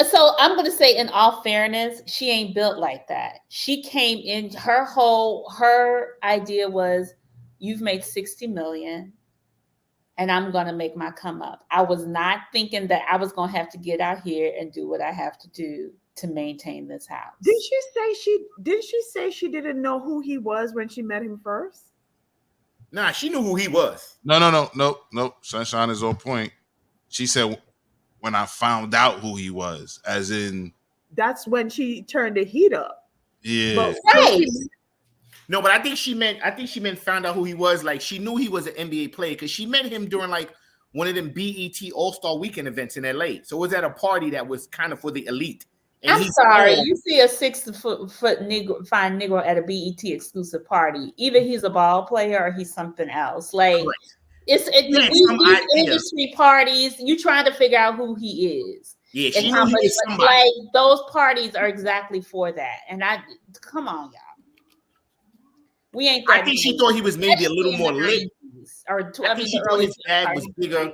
B: So I'm going to say, in all fairness, she ain't built like that. She came in, her idea was, you've made 60 million and I'm going to make my come up. I was not thinking that I was going to have to get out here and do what I have to do to maintain this house.
D: Didn't she say she didn't know who he was when she met him first?
G: Nah, she knew who he was.
C: No. Sunshine is on point. She said, when I found out who he was, as in.
D: That's when she turned the heat up.
C: Yeah.
B: Right.
G: No, but I think she meant found out who he was. Like, she knew he was an NBA player because she met him during like one of them BET All-Star Weekend events in LA. So it was at a party that was kind of for the elite. And
B: I'm sorry, you see a 6-foot Negro, fine Negro at a BET exclusive party. Either he's a ball player or he's something else. Like these industry parties, you trying to figure out who he is.
G: Yeah,
B: and how much, like those parties are exactly for that. And come on, y'all. We ain't that.
G: I think she thought he was maybe a little more lit. I think she thought his bag was bigger.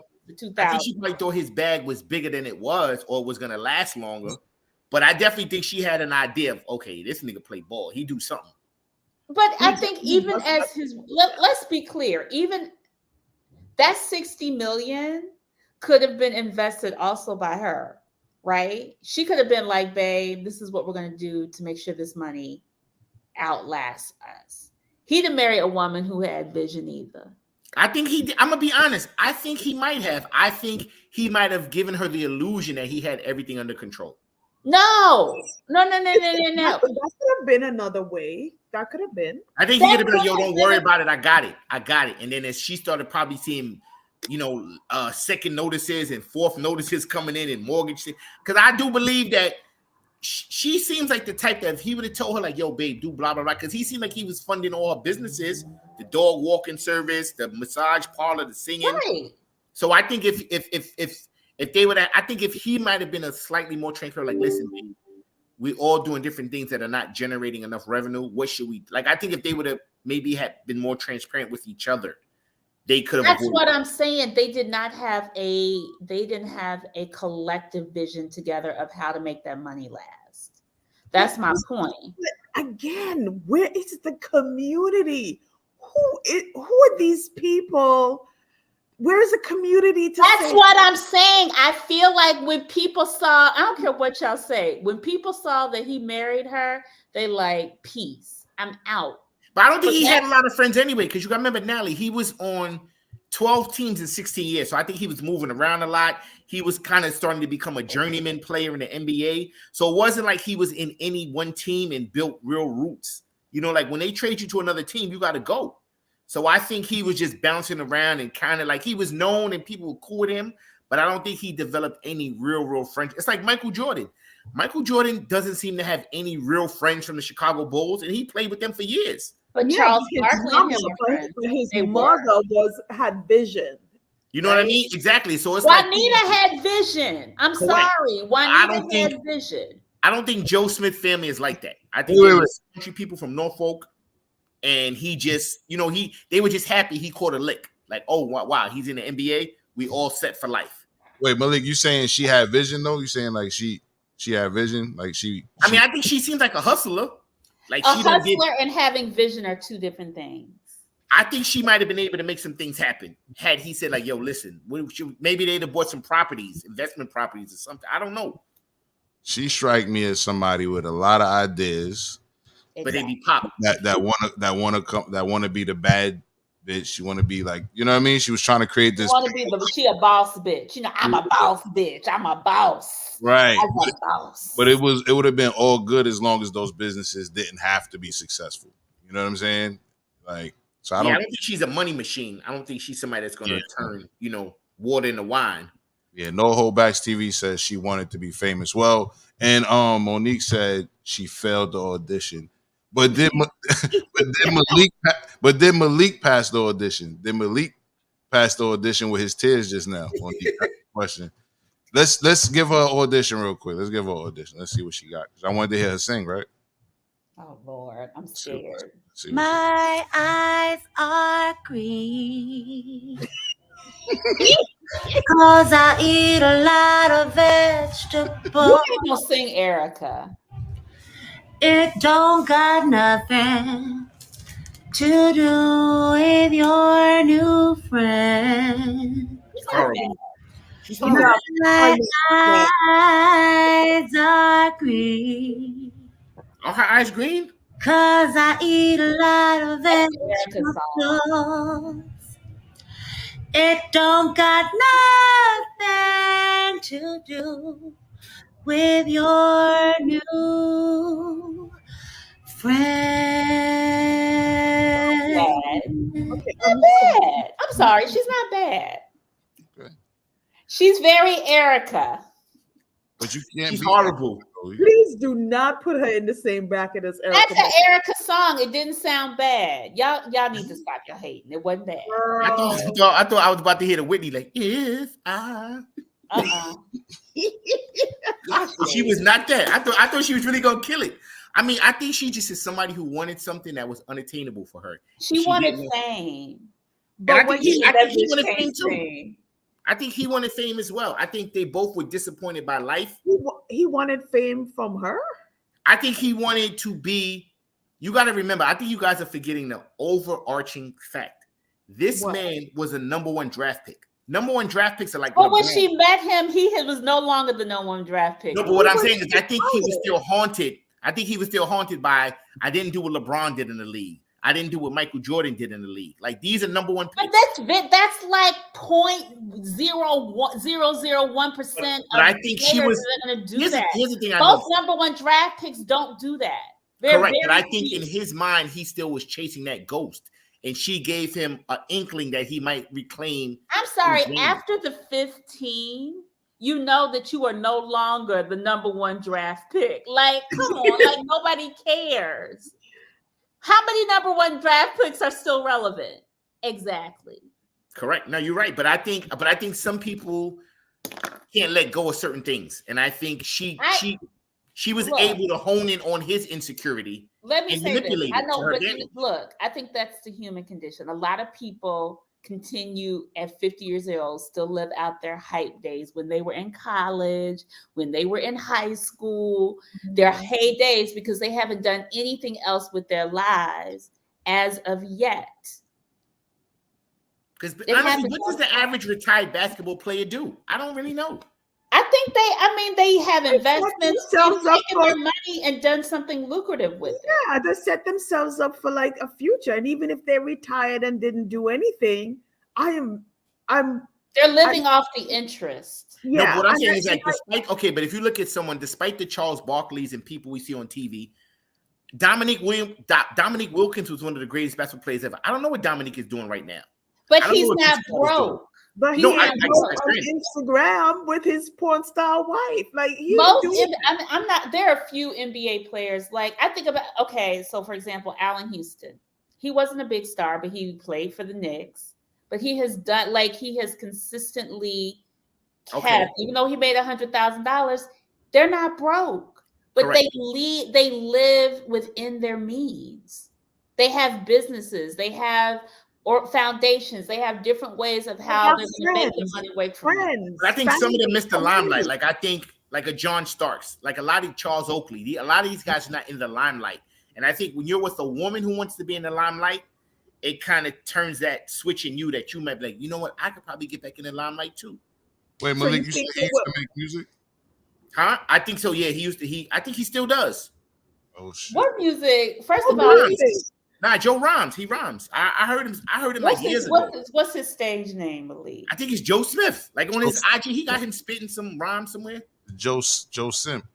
G: I think she might thought his bag was bigger than it was, or was gonna last longer. But I definitely think she had an idea of, okay, this nigga play ball. He do something.
B: But I think even as let's be clear, even that 60 million could have been invested also by her, right? She could have been like, babe, this is what we're going to do to make sure this money outlasts us. He didn't marry a woman who had vision either.
G: I think I'm going to be honest. I think he might have. I think he might have given her the illusion that he had everything under control.
B: No.
D: That could have been another way. That could have been.
G: I think he could have been like, yo, don't worry about it. I got it. And then as she started probably seeing, second notices and fourth notices coming in and mortgage, because I do believe that she seems like the type that if he would have told her like, yo, babe, do blah, blah, blah, because he seemed like he was funding all her businesses, the dog walking service, the massage parlor, the singing. Right. So I think if they would have, I think if he might have been a slightly more transparent, like, listen, babe, we all doing different things that are not generating enough revenue. What should we like? I think if they would have maybe had been more transparent with each other, they could have.
B: That's what I'm saying. They didn't have a collective vision together of how to make that money last. That's my point.
D: Again, where is the community? Who are these people? Where's the community to
B: That's what I'm saying. I feel like when people saw, I don't care what y'all say, when people saw that he married her, they like, peace, I'm out.
G: But I don't think he had a lot of friends anyway, because you got to remember, Nally, he was on 12 teams in 16 years. So I think he was moving around a lot. He was kind of starting to become a journeyman player in the NBA. So it wasn't like he was in any one team and built real roots. Like when they trade you to another team, you got to go. So I think he was just bouncing around and kind of like he was known and people were cool with him, but I don't think he developed any real friends. It's like Michael Jordan. Michael Jordan doesn't seem to have any real friends from the Chicago Bulls, and he played with them for years.
B: But Charles Barkley
D: and his mother had vision.
G: You know what I mean? Exactly. So it's
B: Juanita had vision. I'm sorry. Juanita had vision.
G: I don't think Joe Smith family is like that. I think there's country people from Norfolk. And he just, they were just happy he caught a lick. Like, oh, wow, he's in the NBA. We all set for life.
C: Wait, Malik, you saying she had vision, though? You saying, like, she had vision? Like,
G: I mean, I think she seems like a hustler. Like
B: a hustler and having vision are two different things.
G: I think she might have been able to make some things happen. Had he said, like, yo, listen, maybe they'd have bought some properties, investment properties or something. I don't know.
C: She strike me as somebody with a lot of ideas.
G: But they be pop
C: that wanna be the bad bitch. She wanna be like, you know what I mean? She was trying to create this.
B: She a boss bitch. I'm a boss bitch. I'm a boss.
C: Right.
B: I'm a boss.
C: But it would have been all good as long as those businesses didn't have to be successful. You know what I'm saying? Like, so I don't
G: think she's a money machine. I don't think she's somebody that's gonna turn, water into wine.
C: Yeah, No Holdbacks TV says she wanted to be famous. Well, and Monique said she failed the audition. But then Malik passed the audition. Then Malik passed the audition with his tears just now. On the question. Let's give her an audition real quick. Let's give her an audition. Let's see what she got. Because I wanted to hear her sing, right?
B: Oh Lord, I'm scared.
F: My eyes are green. 'Cause I eat a lot of vegetables.
B: You gonna sing Erica.
F: It don't got nothing to do with your new friend.
G: She's
F: My eyes are green.
G: Are her eyes green?
F: 'Cause I eat a lot of vegetables. It don't got nothing to do with your new friend.
B: Not bad. I'm sorry, she's not bad.
C: Okay.
B: She's very Erica.
C: But you can't
G: She's
C: be
G: horrible.
D: Please do not put her in the same bracket as Erica.
B: That's an Erica song. It didn't sound bad. Y'all need to stop your hating. It wasn't bad.
G: I thought I was about to hear the Whitney like if I. She was not that. I thought she was really gonna kill it. I mean, I think she just is somebody who wanted something that was unattainable for her.
B: She wanted fame.
G: But I think he wanted fame too.
D: Fame.
G: I think he wanted fame as well. I think they both were disappointed by life.
D: He wanted fame from her?
G: I think he wanted to be, you got to remember, I think you guys are forgetting the overarching fact. This man was a number 1 draft pick. Number 1 draft picks are like.
B: But when she met him, he was no longer the number 1 draft pick.
G: No, but what I'm saying is I think he was still haunted. I think he was still haunted by, I didn't do what LeBron did in the league. I didn't do what Michael Jordan did in the league. Like, these are number 1 picks.
B: But that's like 0.001%.
G: But I think she was
B: going to do that.
G: Here's the thing I
B: Most
G: know.
B: number 1 draft picks don't do that.
G: Correct, but I think in his mind, he still was chasing that ghost. And she gave him an inkling that he might reclaim.
B: I'm sorry, after the 15, you know that you are no longer the number 1 draft pick. Like, come on, like nobody cares. How many number 1 draft picks are still relevant? Exactly.
G: Correct. No, you're right. But I think some people can't let go of certain things. And I think she was able to hone in on his insecurity.
B: Let me say this. I know, but
G: advantage.
B: Look, I think that's the human condition. A lot of people continue at 50 years old, still live out their hype days when they were in college, when they were in high school, their heydays, because they haven't done anything else with their lives as of yet.
G: Because honestly, what does the average retired basketball player do? I don't really know.
B: I think they have investments, taken their money and done something lucrative with it.
D: Yeah, they set themselves up for like a future. And even if they retired and didn't do anything, they're
B: living off the interest.
D: Yeah,
G: no, what I'm saying is that but if you look at someone, despite the Charles Barkleys and people we see on TV, Dominique Wilkins was one of the greatest basketball players ever. I don't know what Dominique is doing right now.
B: But he's not broke.
D: But he's on Instagram with his porn star wife. Like
B: I'm not. There are a few NBA players. Like I think about. Okay, so for example, Allen Houston. He wasn't a big star, but he played for the Knicks. But he has done he has consistently kept, even though he made $100,000. They're not broke, but they live within their means. They have businesses. They have. Or foundations, they have different ways of how they're going to make their money away from it.
G: I think some of them missed the limelight. Like I think, like a John Starks, like a lot of Charles Oakley. A lot of these guys are not in the limelight. And I think when you're with a woman who wants to be in the limelight, it kind of turns that switch in you that you might be like, you know what, I could probably get back in the limelight too.
C: Wait, Malik, you said he used to make music?
G: Huh? I think so. Yeah, I think he still does.
C: Oh shit!
B: What music? First of all.
G: Nah, Joe rhymes. He rhymes. I heard him. Like years ago.
B: What's his stage name, Malik?
G: I think it's Joe Smith. Like on his IG, he got him spitting some rhymes somewhere.
C: Joe Simp.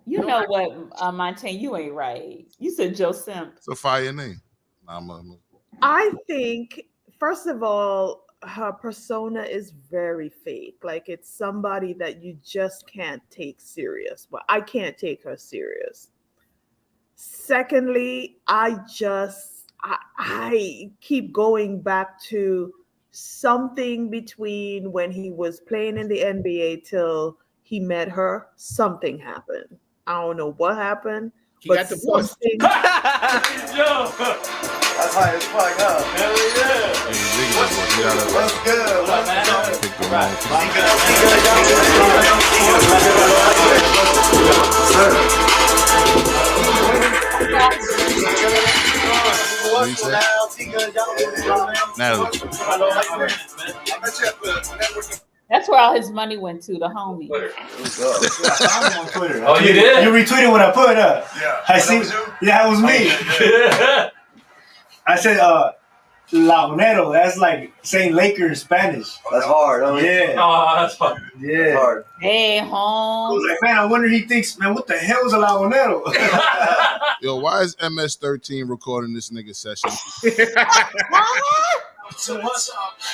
B: You know what, Montaigne? You ain't right. You said Joe Simp.
C: It's a fire name.
D: I think, first of all, her persona is very fake. Like it's somebody that you just can't take serious. But I can't take her serious. Secondly, I keep going back to something between when he was playing in the NBA till he met her. Something happened. I don't know what happened.
G: He got divorced.
H: Yo, that's high as fuck, huh? Hell yeah. What's good?
B: That's where all his money went to, the homie.
H: Oh, you did?
J: You retweeted what I put up.
E: Yeah.
J: I see. Yeah, it was me. I said, Lagunero. That's like saying Laker in Spanish.
H: That's hard.
J: Yeah.
H: Oh, that's hard.
J: Yeah.
H: That's hard.
B: Hey,
J: I
B: home.
J: was like, man, I wonder he thinks, man, what the hell is a Lagunero?
C: Yo, why is MS-13 recording this nigga session?
K: Too much.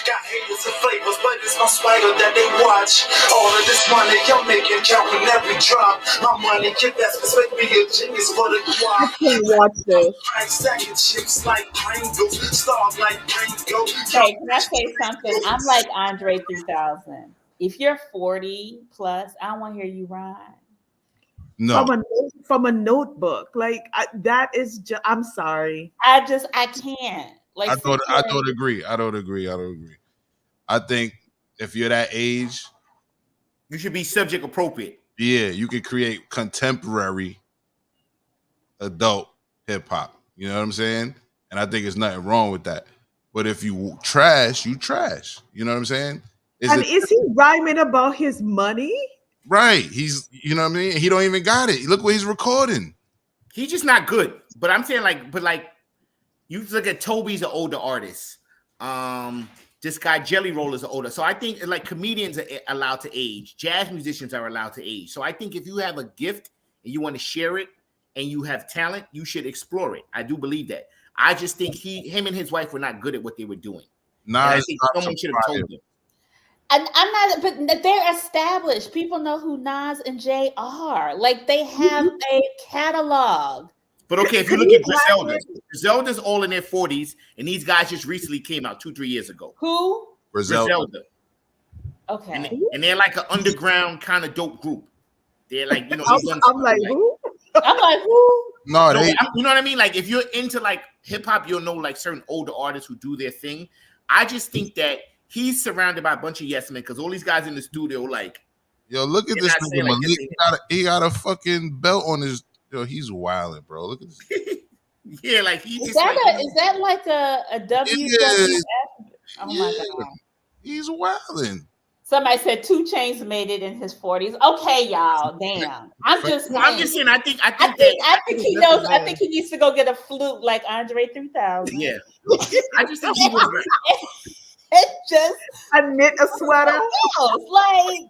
K: Got haters and flavors, but it's my swagger that they watch. All of this money I'm making, counting every drop. My money get that make me a genius for the
D: I
K: guap.
D: can't watch this.
K: Stacking chips like Pringles, stars like Pringles.
B: Hey, can I say something? I'm like Andre 3000. If you're 40 plus, I don't want to hear you rhyme.
C: No,
D: From a notebook. Like that is just, I'm sorry.
B: I can't. Like
C: I don't agree. I don't agree. I think if you're that age,
G: You should be subject appropriate.
C: yeah, you can create contemporary adult hip hop. You know what I'm saying? And I think there's nothing wrong with that. But if you trash, you trash. You know what I'm saying?
D: Is he rhyming about his money?
C: Right. He's, you know what I mean? He don't even got it. Look what he's recording.
G: He's just not good. But I'm saying you look at Toby's an older artist. This guy Jelly Roll is older. So I think like comedians are allowed to age. Jazz musicians are allowed to age. So I think if you have a gift and you want to share it and you have talent, you should explore it. I do believe that. I just think him and his wife were not good at what they were doing.
C: Nah,
G: I think someone should have told them.
B: And I'm not, but they're established. People know who Nas and Jay are. Like they have a catalog.
G: But okay, if you look at Griselda's all in their 40s, and these guys just recently came out 2-3 years ago.
B: Who?
G: Griselda.
B: Okay.
G: And they're like an underground kind of dope group. They're like,
D: I'm like, who?
B: I'm like, who?
C: No,
G: you know what I mean? Like if you're into like hip hop, you'll know like certain older artists who do their thing. I just think that he's surrounded by a bunch of yes men because all these guys in the studio, like,
C: yo, look at this nigga
G: like
C: Malik. He got a fucking belt on his. Yo, he's wilding, bro. Look at this.
G: Yeah, like
B: is that like a WWF? Oh my god,
C: he's wilding.
B: Somebody said 2 Chainz made it in his 40s. Okay, y'all. Damn. I'm just saying.
G: I think
B: he knows. I think he needs to go get a flute like Andre 3000.
G: Yeah. I just think he was
B: It's just
D: I knit a sweater.
B: Like,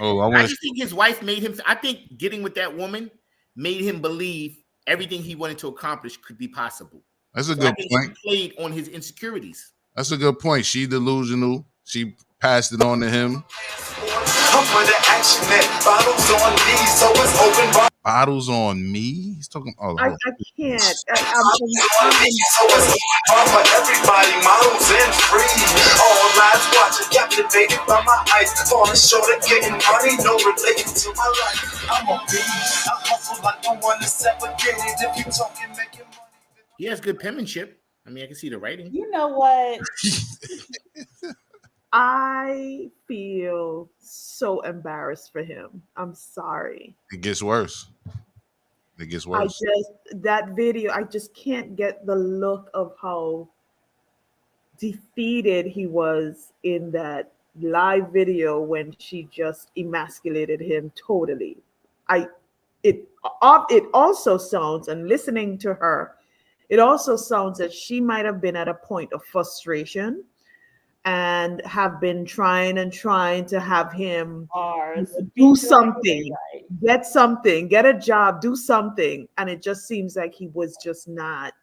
G: I just think his wife made him. I think getting with that woman made him believe everything he wanted to accomplish could be possible.
C: That's a good point.
G: He played on his insecurities.
C: That's a good point. She delusional. She passed it on to him. Bottles on me? He's talking. Oh,
D: I can't.
K: Everybody models and free. All lives watching, captivated by my eyes. Falling short of getting money, no relating to my life. I'm a beast. I hustle like no one is separated. If you talking, making money.
G: He has good penmanship. I mean, I can see the writing.
B: You know what?
D: I feel so embarrassed for him. I'm sorry.
C: It gets worse.
D: That video, I just can't get the look of how defeated he was in that live video when she just emasculated him totally. It also sounds, and listening to her, it also sounds that she might have been at a point of frustration and have been trying to have him do something, get a job, do something. And it just seems like he was just not,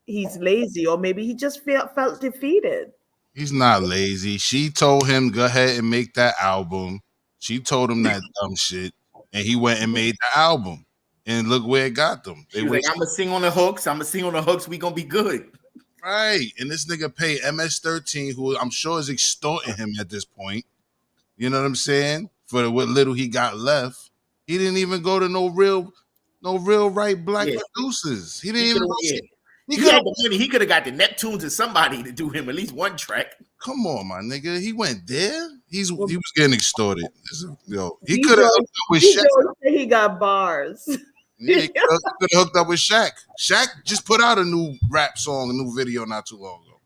D: he's lazy, or maybe he just felt defeated.
C: He's not lazy. She told him, go ahead and make that album. She told him that dumb shit, and he went and made the album. And look where it got them.
G: They were like, I'm going to sing on the hooks. We going to be good.
C: Right. And this nigga paid MS-13, who I'm sure is extorting him at this point. You know what I'm saying? For what little he got left. He didn't even go to no real right black producers. He didn't
G: He had the money. He could have got the Neptunes or somebody to do him at least one track.
C: Come on, my nigga. He went there. He was getting extorted. Yo, he could have hooked up with Shaq.
D: He got bars.
C: Yeah, he could have hooked up with Shaq. Shaq just put out a new rap song, a new video not too long ago.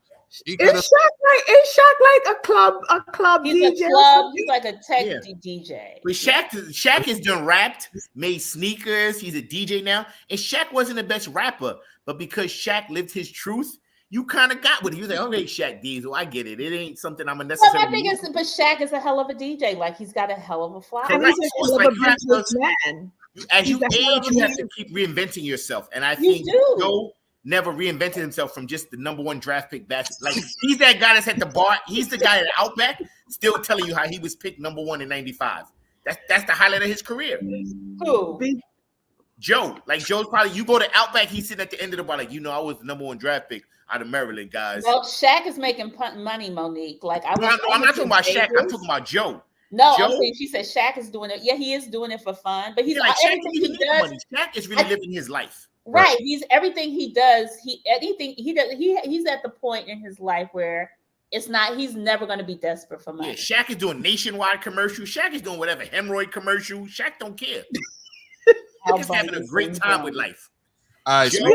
D: Is Shaq like a club
B: he's
D: DJ?
B: He's like a tech DJ.
G: But Shaq has done rapped, made sneakers. He's a DJ now. And Shaq wasn't the best rapper, but because Shaq lived his truth, you kind of got with it. You say, okay, Shaq Diesel, I get it. It ain't something I'm unnecessarily.
B: Well, I think but Shaq is a hell of a DJ. Like he's got a hell of a flow.
D: And he's a hell of a businessman.
G: As you age, you have to keep reinventing yourself. And I think never reinvented himself from just the #1 draft pick basketball. Like he's that guy that's at the bar. He's the guy at Outback still telling you how he was picked #1 in '95. That's the highlight of his career.
B: Who?
G: Joe. Like Joe's probably, you go to Outback, he's sitting at the end of the bar like, I was the #1 draft pick out of Maryland, guys.
B: Well, Shaq is making money, Monique. Like
G: I'm not talking about Shaq. I'm talking about Joe.
B: No,
G: Joe?
B: I'm saying she said Shaq is doing it. Yeah, he is doing it for fun, but he's
G: like
B: everything he does.
G: Money. Shaq is really living his life.
B: Right. He's everything he does. He's at the point in his life where it's not. He's never going to be desperate for money.
G: Yeah, Shaq is doing nationwide commercials. Shaq is doing whatever hemorrhoid commercial. Shaq don't care. He's just having a great time with life.
C: All right.
G: Joe,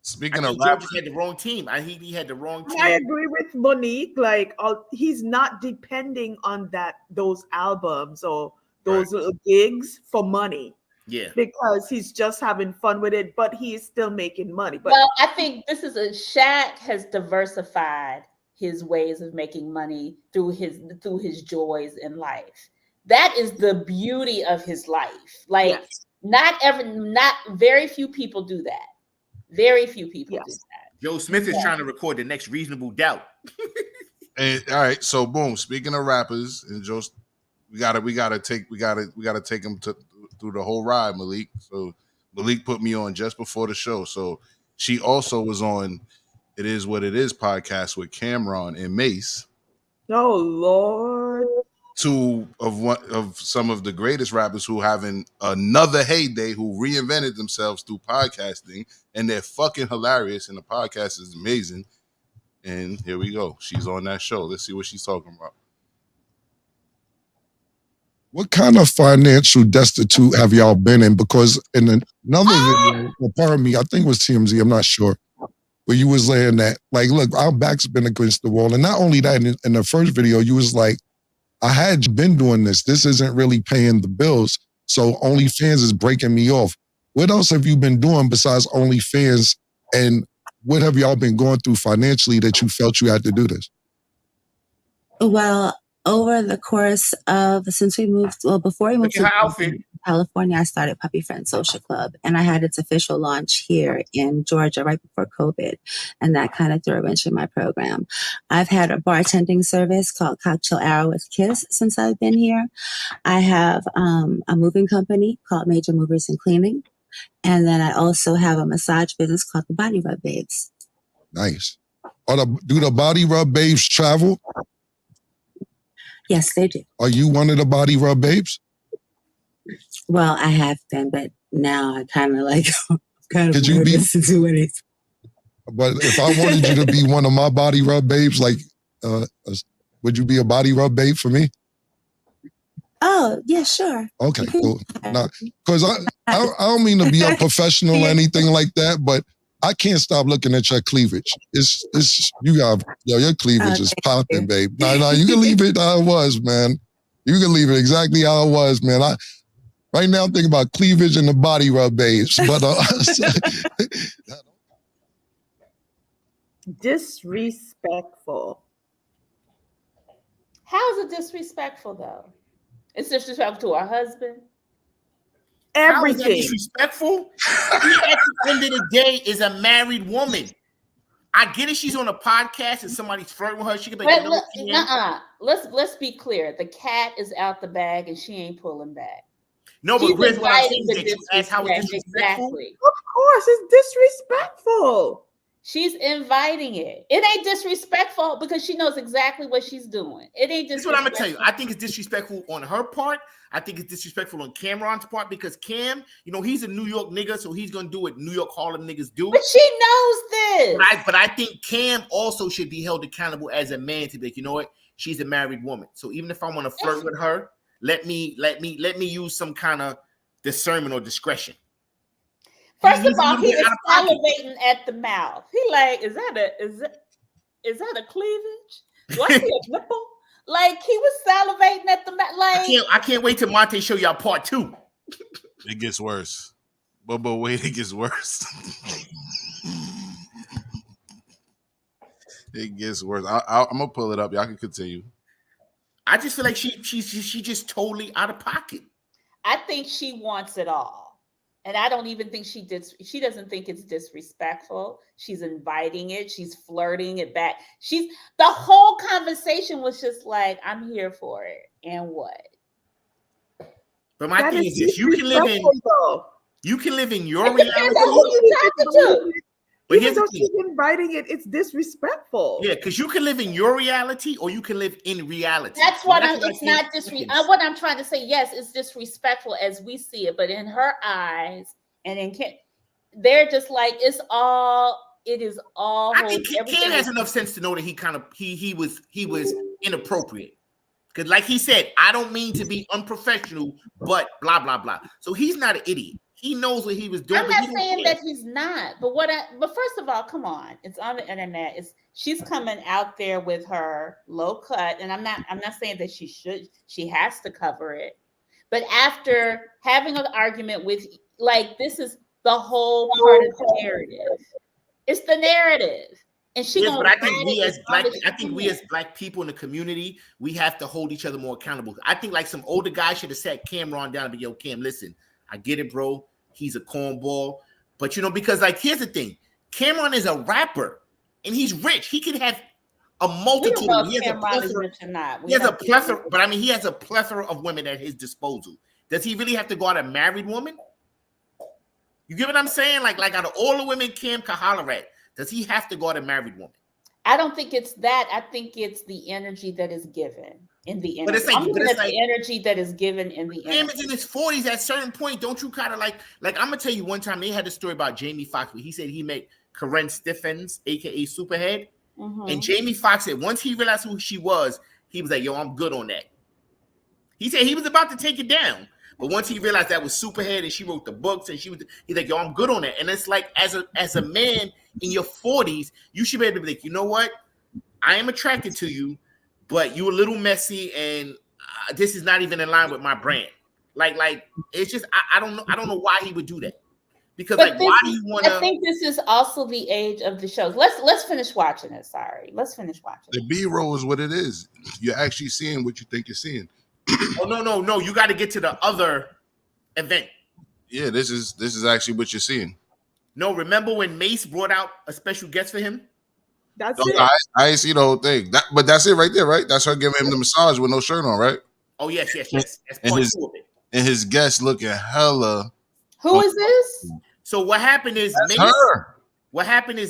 C: speaking of
G: Joe just had the wrong team. He had the wrong team.
D: I agree with Monique. Like, he's not depending on those albums or those little gigs for money.
G: Yeah,
D: because he's just having fun with it, but he is still making money. But
B: well, I think Shaq has diversified his ways of making money through his joys in life. That is the beauty of his life. Like not very few people do that. Very few people do that.
G: Joe Smith is trying to record the next Reasonable Doubt.
C: And all right, so boom. Speaking of rappers, and Joe, we gotta take him through the whole ride, Malik. So Malik put me on just before the show. So she also was on It Is What It Is podcast with Cameron and Mace.
D: Oh Lord.
C: Two of some of the greatest rappers who having another heyday, who reinvented themselves through podcasting, and they're fucking hilarious, and the podcast is amazing. And here we go. She's on that show. Let's see what she's talking about.
L: What kind of financial destitute have y'all been in? Because in another video, pardon me, I think it was TMZ, I'm not sure, where you was saying that, like, look, our back's been against the wall. And not only that, in the first video, you was like, I had been doing this. This isn't really paying the bills. So OnlyFans is breaking me off. What else have you been doing besides OnlyFans? And what have y'all been going through financially that you felt you had to do this?
F: Well, over the course of, before we moved to California, I started Puppy Friends Social Club, and I had its official launch here in Georgia right before COVID, and that kind of threw a wrench in my program. I've had a bartending service called Cocktail Hour with Kiss since I've been here. I have a moving company called Major Movers and Cleaning, and then I also have a massage business called the Body Rub Babes.
L: Nice. Do the Body Rub Babes travel?
F: Yes, they do.
L: Are you one of the Body Rub Babes?
F: Well, I have been, but now I kind of like
L: Could you be? But if I wanted you to be one of my Body Rub Babes, like, would you be a Body Rub Babe for me?
F: Oh, yeah, sure.
L: Okay, cool. Because I don't mean to be unprofessional or anything like that, but I can't stop looking at your cleavage. Your cleavage is popping, babe. No, you can leave it how it was, man. You can leave it exactly how it was, man. Right now I'm thinking about cleavage and the Body Rub Babes, but
D: disrespectful.
B: How is it disrespectful though? It's disrespectful to our husband.
D: Everything.
G: How is that disrespectful? She, at the end of the day, is a married woman. I get it. She's on a podcast and somebody's flirting with her. She can be like,
B: let's be clear. The cat is out the bag and she ain't pulling back.
G: No, but here's what I'm saying. That you ask how it's disrespectful.
D: Exactly. Of course, it's disrespectful.
B: She's inviting it. It ain't disrespectful because she knows exactly what she's doing. It ain't disrespectful.
G: That's what I'm gonna tell you. I think it's disrespectful on her part. I think it's disrespectful on Cameron's part because Cam, he's a New York nigga, so he's gonna do what New York Harlem niggas do.
B: But she knows this.
G: But I think Cam also should be held accountable as a man to be like, you know what? She's a married woman. So even if I want to flirt with her, let me use some kind of discernment or discretion.
B: First of all, he is salivating at the mouth. He like, is that a cleavage? Do I see a nipple? Like he was salivating at the mouth. Like
G: I can't wait till Monte show y'all part 2.
C: It gets worse. But wait, it gets worse. It gets worse. I'm gonna pull it up. Y'all can continue.
G: I just feel like she just totally out of pocket.
B: I think she wants it all. And I don't even think she doesn't think it's disrespectful. She's inviting it. She's flirting it back. The whole conversation was just like, I'm here for it. And what?
G: But my thing is this: you can live in your reality.
B: Depends on who you talking to.
G: But
D: even though she's inviting it, it's disrespectful.
G: Yeah, because you can live in your reality or you can live in reality.
B: That's what it's not disrespectful. What I'm trying to say, yes, it's disrespectful as we see it, but in her eyes and in Kim, they're just like it is all.
G: I think Kim has enough sense to know that he was inappropriate. Because like he said, I don't mean to be unprofessional, but blah blah blah. So he's not an idiot. He knows what he was doing.
B: I'm not saying that he's not, but first of all, come on, it's on the internet. She's coming out there with her low cut, and I'm not saying that she has to cover it, but after having an argument with, like, this is the whole part of the narrative. It's the narrative. And
G: but I think we as black people in the community, we have to hold each other more accountable. I think like some older guy should have sat Cameron down and be, yo, Cam, listen, I get it, bro. He's a cornball. But because like here's the thing. Cameron is a rapper and he's rich. He can have a multitude. He has a plethora, but I mean he has a plethora of women at his disposal. Does he really have to go out a married woman? You get what I'm saying? Like out of all the women Cam can holler at, does he have to go out a married woman?
B: I don't think it's that. I think it's the energy that is given in the energy. The energy that is given in the energy.
G: Cam is in his 40s. At a certain point, don't you kind of like I'm gonna tell you one time they had a story about Jamie Foxx where he said he met Karen Stiffens, aka Superhead, and Jamie Foxx said once he realized who she was, he was like, "Yo, I'm good on that." He said he was about to take it down, but once he realized that was Superhead and she wrote the books and he's like, "Yo, I'm good on that." And it's like as a man in your 40s, you should be able to be like, you know what? I am attracted to you, but you're a little messy, and this is not even in line with my brand. Like it's just I don't know why he would do that. Because why do you want to?
B: I think this is also the age of the shows. Let's finish watching it. Sorry, let's finish watching.
C: The B-roll is what it is. You're actually seeing what you think you're seeing.
G: Oh no! You got to get to the other event.
C: Yeah, this is actually what you're seeing.
G: No, remember when Mace brought out a special guest for him?
D: That's it.
C: I ain't see the whole thing. But that's it right there, right? That's her giving him the massage with no shirt on, right?
G: Oh yes. That's
C: and his guest looking hella.
B: Who is this?
G: So what happened is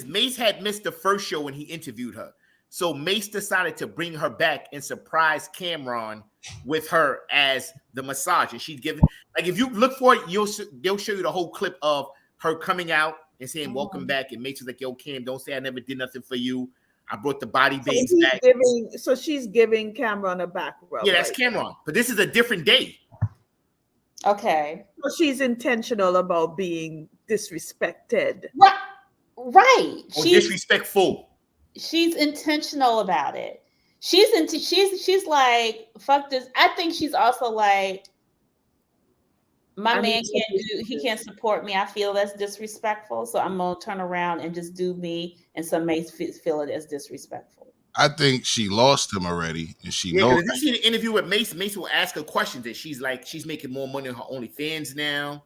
G: Mace had missed the first show when he interviewed her. So Mace decided to bring her back and surprise Cameron with her as the massage. And she's giving, like, if you look for it, they'll show you the whole clip of her coming out and saying, "Welcome back." And Mace was like, "Yo, Cam, don't say I never did nothing for you. I brought the body babes back."
D: So she's giving Cameron a back rub.
G: Yeah, that's Cameron. But this is a different day.
B: Okay.
D: So she's intentional about being disrespected.
B: Right.
G: She's disrespectful.
B: She's intentional about it. She's like, fuck this. I think she's also like, he can't support me. I feel that's disrespectful. So I'm gonna turn around and just do me, and some may feel it as disrespectful.
C: I think she lost him already, and she knows.
G: If you see the interview with Mace, Mace will ask her questions, and she's like, she's making more money on her OnlyFans now.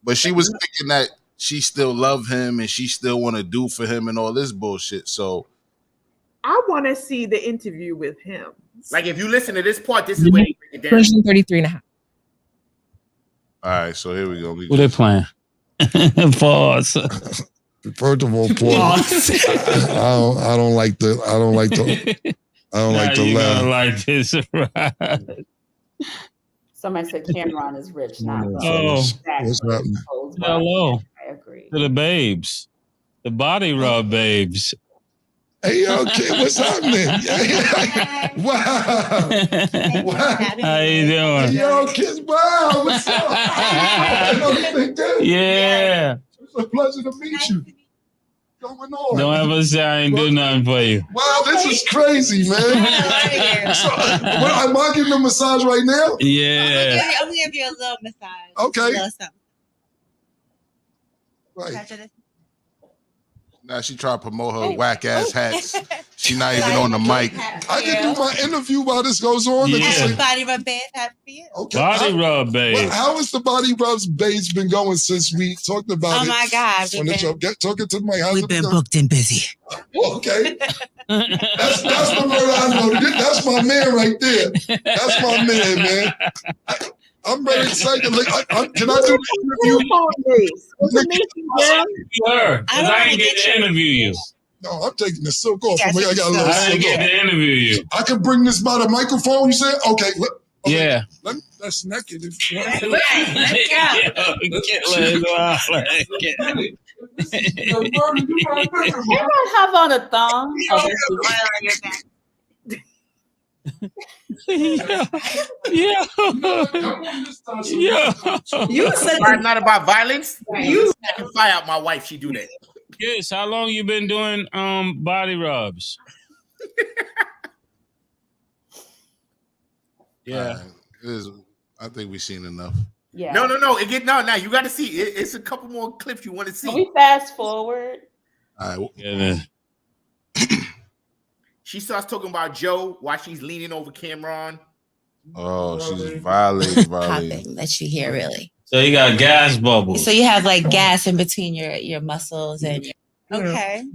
C: But she was thinking that she still love him and she still want to do for him and all this bullshit. So
D: I want to see the interview with him.
G: Like, if you listen to this part, this is where they break it down.
M: Version 33.5.
C: All right, so here we go.
N: What they playing? Pause.
L: First of all, pause. I don't like the laugh.
N: Like this, right?
B: Somebody said Cameron is rich now.
L: What's happening?
N: Hello.
B: I agree.
N: To the babes, the body rub babes.
L: Hey, yo, kid, what's happening? Wow.
N: How you doing?
L: Yo, kids, wow, what's up?
N: Yeah.
L: It's a pleasure to meet you. Going on?
N: Don't ever say I ain't do nothing for you.
L: Wow, this is crazy, man. So, am I getting a massage right now?
N: Yeah.
O: I'm gonna give you a little massage.
L: Okay.
O: A little something.
L: Right.
C: Now she try to promote her whack ass hats. She not even on the mic.
L: I can do my interview while this goes on.
N: Yeah.
F: Body rub bed hat for you.
L: Okay.
N: Body rub, babe.
L: How has the body rubs base been going since we talked about it?
F: Oh my God.
L: On the show. Talking to my husband.
F: We've been booked and busy.
L: Okay. That's the word I know. That's my man right there. That's my man. I'm very excited. Like, can I do the interview?
N: Sure, because I didn't get to interview you.
L: No, I'm taking the silk off.
N: I
L: I got a little
N: didn't
L: silk
N: get
L: off.
N: to interview you.
L: I can bring this by the microphone, you said? Okay.
N: Yeah.
L: That's naked. If you want.
B: Everyone have on a thong.
N: Yeah.
G: You said it's not about violence. You can fire out my wife. She do that.
N: Yes. How long you been doing body rubs? Yeah.
C: I think we've seen enough.
B: Yeah.
G: No. Now you got to see. It's a couple more clips you want to see.
B: Can we fast forward?
C: All right.
N: Yeah.
G: She starts talking about Joe while she's leaning over Cameron.
C: Oh, she's violating.
F: Popping that you hear, really.
N: So you got gas bubbles.
F: So you have like gas in between your muscles and okay.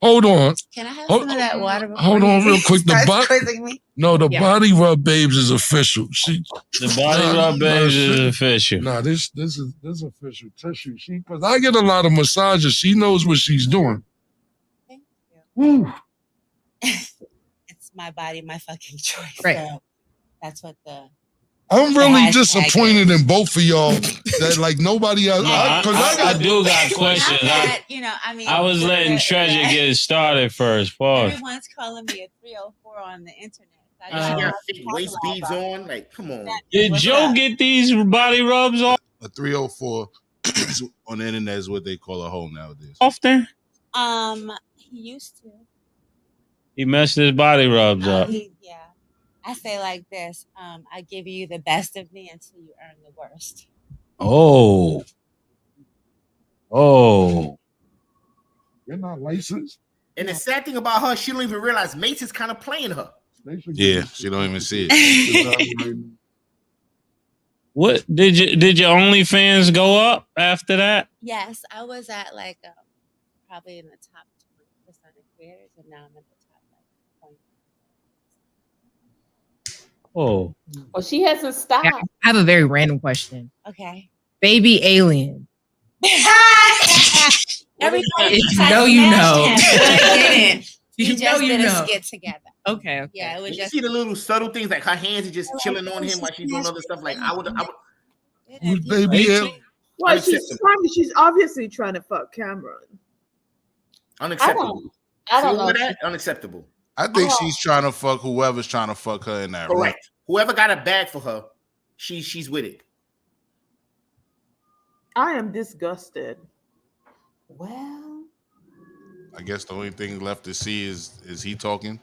L: Hold on.
F: Can I have some of that water?
L: Hold on real quick.
F: Quizzing me?
L: The Body Rub Babes is official.
N: The Body Rub Babes is official.
L: No, this is official tissue. Because I get a lot of massages. She knows what she's doing.
F: Thank you.
L: Woo.
F: It's my body, my fucking choice.
M: Right.
F: So that's what
L: I'm really disappointed in both of y'all that like nobody else.
N: I do got questions.
F: I
N: was letting Treasure get started first. Pause.
F: Everyone's calling me a 304 on the internet.
G: She got fake waist beads on. Like, come on.
N: Did Joe get these body rubs on?
C: A 304 on the internet is what they call a hoe nowadays.
N: Often?
F: He used to.
N: He messed his body rubs up.
F: Yeah. I say like this, I give you the best of me until you earn the worst.
N: Oh.
L: You're not licensed.
G: And the sad thing about her, she don't even realize Mace is kind of playing her.
C: Yeah, she don't even see it.
N: What did your OnlyFans go up after that?
F: Yes, I was at like probably in the top 20% of creators, and now I'm at the top
N: Oh.
B: Oh, she hasn't stopped.
M: I have a very random question.
F: Okay.
M: Baby alien.
F: Everybody
M: know you know.
F: I didn't.
M: You
F: We
M: know
F: just
M: you
F: did a
M: know.
F: skit together.
M: Okay.
F: Yeah, it was
G: You
F: just
G: see the little subtle things, like her hands are just chilling on him while she's doing other stuff. Like I would
L: Who's baby alien?
D: Well, she's obviously trying to fuck Cameron.
G: unacceptable.
B: I don't
G: See
B: know.
G: all that? Unacceptable.
C: I think she's trying to fuck whoever's trying to fuck her in that room.
G: Correct. Whoever got a bag for her, she's with it.
D: I am disgusted.
B: Well,
C: I guess the only thing left to see is he talking.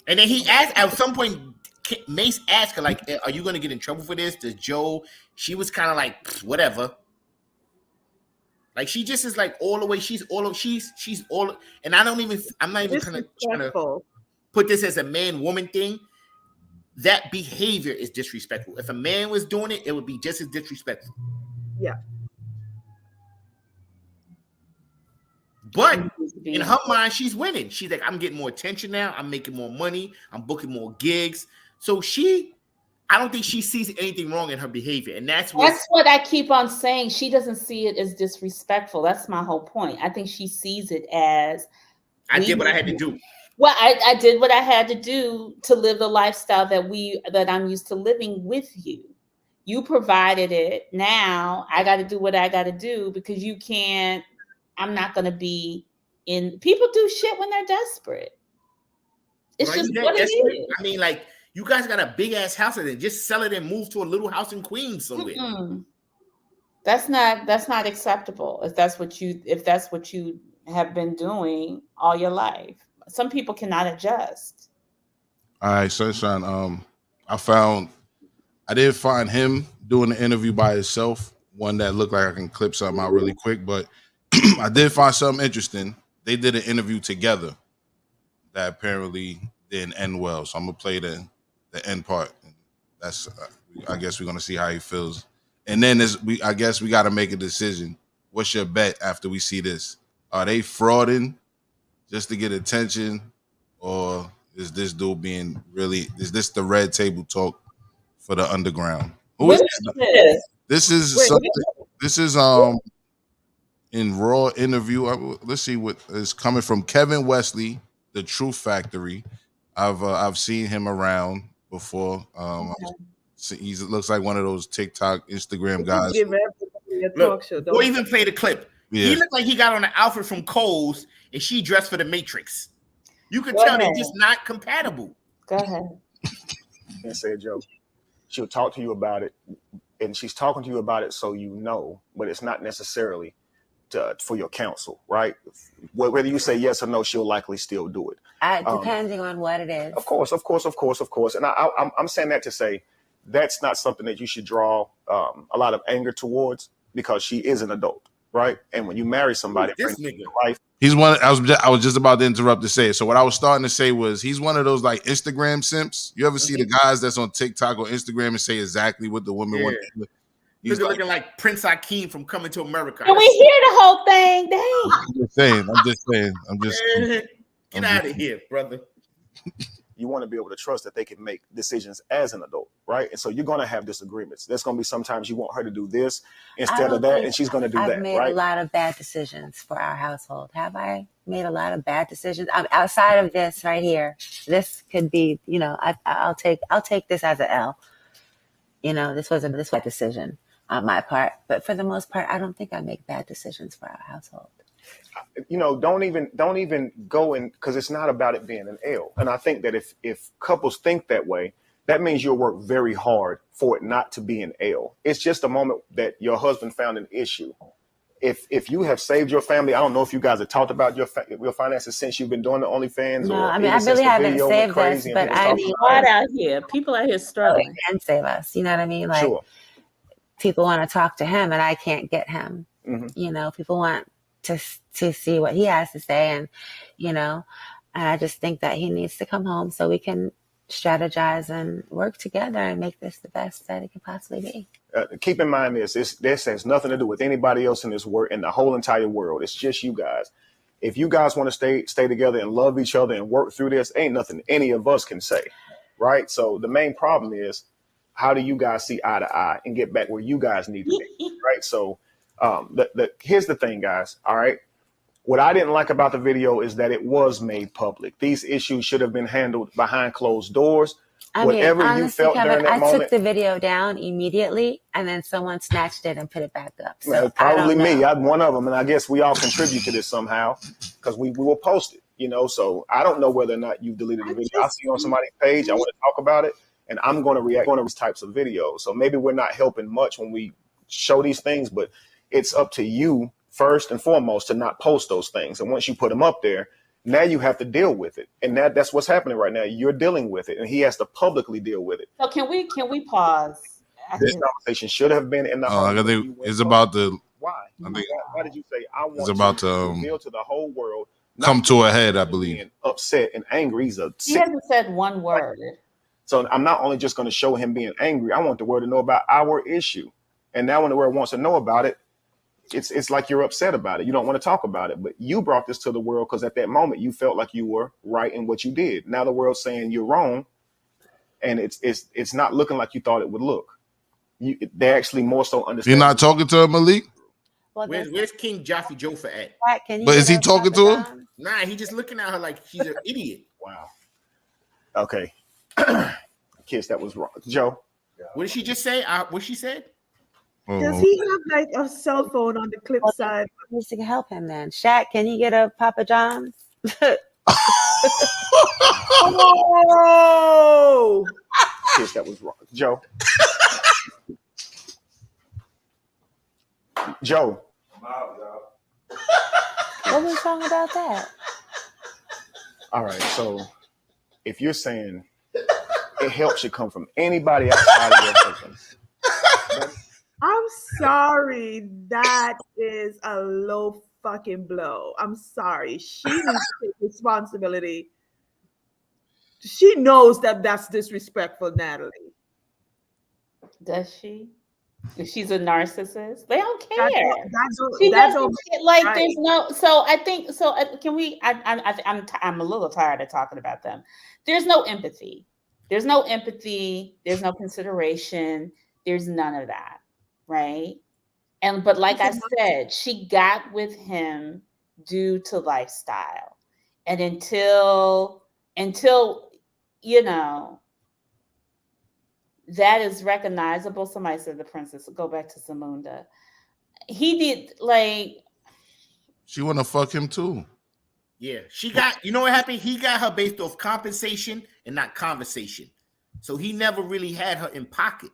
G: And then he asked at some point. Mace asked her, like, "Are you going to get in trouble for this?" Does Joe? She was kind of like, whatever. Like she just is like all the way. She's all. And I'm not even trying to put this as a man-woman thing. That behavior is disrespectful. If a man was doing it, it would be just as disrespectful.
D: Yeah.
G: But in her mind, she's winning. She's like, I'm getting more attention now. I'm making more money. I'm booking more gigs. So I don't think she sees anything wrong in her behavior. And that's
B: what I keep on saying. She doesn't see it as disrespectful. That's my whole point. I think she sees it as
G: I did what I had to do.
B: Well, I did what I had to do to live the lifestyle that I'm used to living with you. You provided it. Now I got to do what I got to do because you can't. I'm not going to be in. People do shit when they're desperate. It's just what it is.
G: I mean, like, you guys got a big ass house and then just sell it and move to a little house in Queens somewhere.
B: Mm-mm. That's not acceptable. If that's what you have been doing all your life. Some people cannot adjust.
C: All right, Sunshine. I did find him doing the interview by himself. One that looked like I can clip something out really quick, but I did find something interesting. They did an interview together that apparently didn't end well. So I'm gonna play the end part. That's I guess we're gonna see how he feels. And then I guess we got to make a decision. What's your bet after we see this? Are they frauding just to get attention, or is this dude being really? Is this the red table talk for the underground? Who is this? This is something. This is in raw interview. Let's see what is coming from Kevin Wesley, the Truth Factory. I've seen him around before. He looks like one of those TikTok, Instagram guys.
D: Give everybody a talk show.
G: We'll even play the clip. Yeah. He looked like he got on an outfit from Kohl's and she dressed for the Matrix. You can tell they're just not compatible.
B: Go ahead.
O: And said, Joe, she'll talk to you about it, and she's talking to you about it so you know, but it's not necessarily for your counsel, right? Whether you say yes or no, she'll likely still do it.
P: Depending on what it is.
O: Of course. And I'm saying that to say that's not something that you should draw a lot of anger towards, because she is an adult, right? And when you marry somebody,
G: this nigga,
O: life.
C: He's one. I was just about to interrupt to say it. So what I was starting to say was he's one of those like Instagram simps. You ever see the guys that's on TikTok or Instagram and say exactly what the women want?
G: He's looking like Prince Hakeem from Coming to America.
B: Can we hear the whole thing? Dang.
C: I'm just saying.
G: Get out of here, brother.
O: You want to be able to trust that they can make decisions as an adult, right? And so you're going to have disagreements. There's going to be sometimes you want her to do this instead of that, and she's going to do that, right?
P: I've made a lot of bad decisions for our household. Have I made a lot of bad decisions? Outside of this right here, this could be, I'll take this as an L. This wasn't this bad decision on my part, but for the most part, I don't think I make bad decisions for our household.
O: Don't even go in, because it's not about it being an L. And I think that if couples think that way, that means you'll work very hard for it not to be an L. It's just a moment that your husband found an issue. If you have saved your family, I don't know if you guys have talked about your finances since you've been doing the OnlyFans.
P: No, I really haven't saved us, but I mean,
B: out here, people out here struggling
P: and save us. You know what I mean? Like,
O: sure.
P: People want to talk to him, and I can't get him. Mm-hmm. People want to see what he has to say, and and I just think that he needs to come home so we can strategize and work together and make this the best that it can possibly be.
O: Keep in mind this has nothing to do with anybody else in this world, in the whole entire world. It's just you guys. If you guys want to stay together and love each other and work through this, ain't nothing any of us can say, right? So the main problem is, how do you guys see eye to eye and get back where you guys need to be, right? So here's the thing, guys. All right. What I didn't like about the video is that it was made public. These issues should have been handled behind closed doors. Whatever honestly, you felt Kevin, during that moment. I
P: took the video down immediately, and then someone snatched it and put it back up. So
O: probably me. I'm one of them, and I guess we all contribute to this somehow, because we will post it. So I don't know whether or not you deleted the video. I see it on somebody's page. I want to talk about it, and I'm going to react to these types of videos. So maybe we're not helping much when we show these things, but it's up to you first and foremost to not post those things. And once you put them up there, now you have to deal with it. And that's what's happening right now. You're dealing with it, and he has to publicly deal with it.
B: So can we pause?
O: This conversation should have been in the home.
C: I think it's about the
O: why? Why did you say I want
C: it's about
O: to reveal to the whole world?
C: Come to a head, I believe.
O: Upset and angry.
B: He hasn't said one word.
O: So I'm not only just going to show him being angry. I want the world to know about our issue. And now when the world wants to know about it, it's like you're upset about it. You don't want to talk about it, but you brought this to the world because at that moment you felt like you were right in what you did. Now the world's saying you're wrong, and it's not looking like you thought it would look. They actually more so understand.
C: You're not talking to him, Malik?
G: Well, where's King Jaffe Joffa at?
C: But is he talking to him?
G: Nah, he just looking at her like she's an idiot.
O: Wow. Okay. Kiss, that was wrong. Joe.
G: What did she just say? What she said?
D: Does he have like a cell phone on the clip side?
P: Needs to help him then. Shaq, can you get a Papa John's?
O: Oh! Kiss, that was wrong. Joe. Joe.
P: What was wrong about that?
O: All right, so if you're saying it helps you come from anybody outside of your husband.
D: I'm sorry. That is a low fucking blow. I'm sorry. She needs to take responsibility. She knows that that's disrespectful, Natalie.
B: Does she? If she's a narcissist, they don't
D: That
B: care.
D: don't, that don't,
B: She
D: that
B: doesn't
D: don't
B: care. Like
D: right.
B: there's no. So I think so. Can we? I'm a little tired of talking about them. There's no empathy. There's no empathy. There's no consideration. There's none of that, right? But like I said, she got with him due to lifestyle, and until you know that is recognizable. Somebody said the princess. Go back to Zamunda. He did like.
C: She want to fuck him too.
G: Yeah, she got. You know what happened? He got her based off compensation and not conversation. So he never really had her in pocket.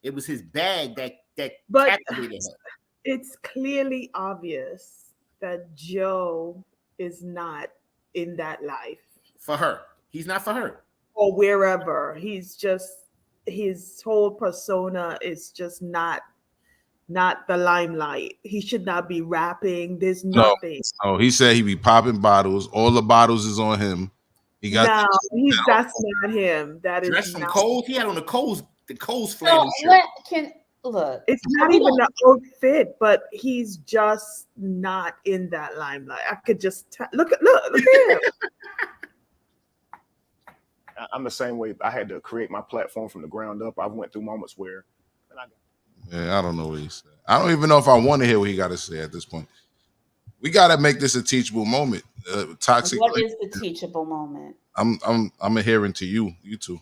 G: It was his bag that captivated her.
D: It's clearly obvious that Joe is not in that life.
G: For her. He's not for her.
D: Or wherever. He's just, his whole persona is just not the limelight. He should not be rapping. There's nothing.
C: No, he said he be popping bottles. All the bottles is on him. He got
D: that's not him. That
G: dressed
D: is
G: from
D: not
G: Kohl's. He had on the Kohl's
B: So
G: flannel shirt.
B: Look.
D: It's not even the outfit, but he's just not in that limelight. I could just look at him.
O: I'm the same way. I had to create my platform from the ground up. I went through moments where,
C: Yeah, I don't know what he said. I don't even know if I want to hear what he got to say at this point. We got to make this a teachable moment. Toxic.
B: What is the teachable moment?
C: I'm adhering to you two.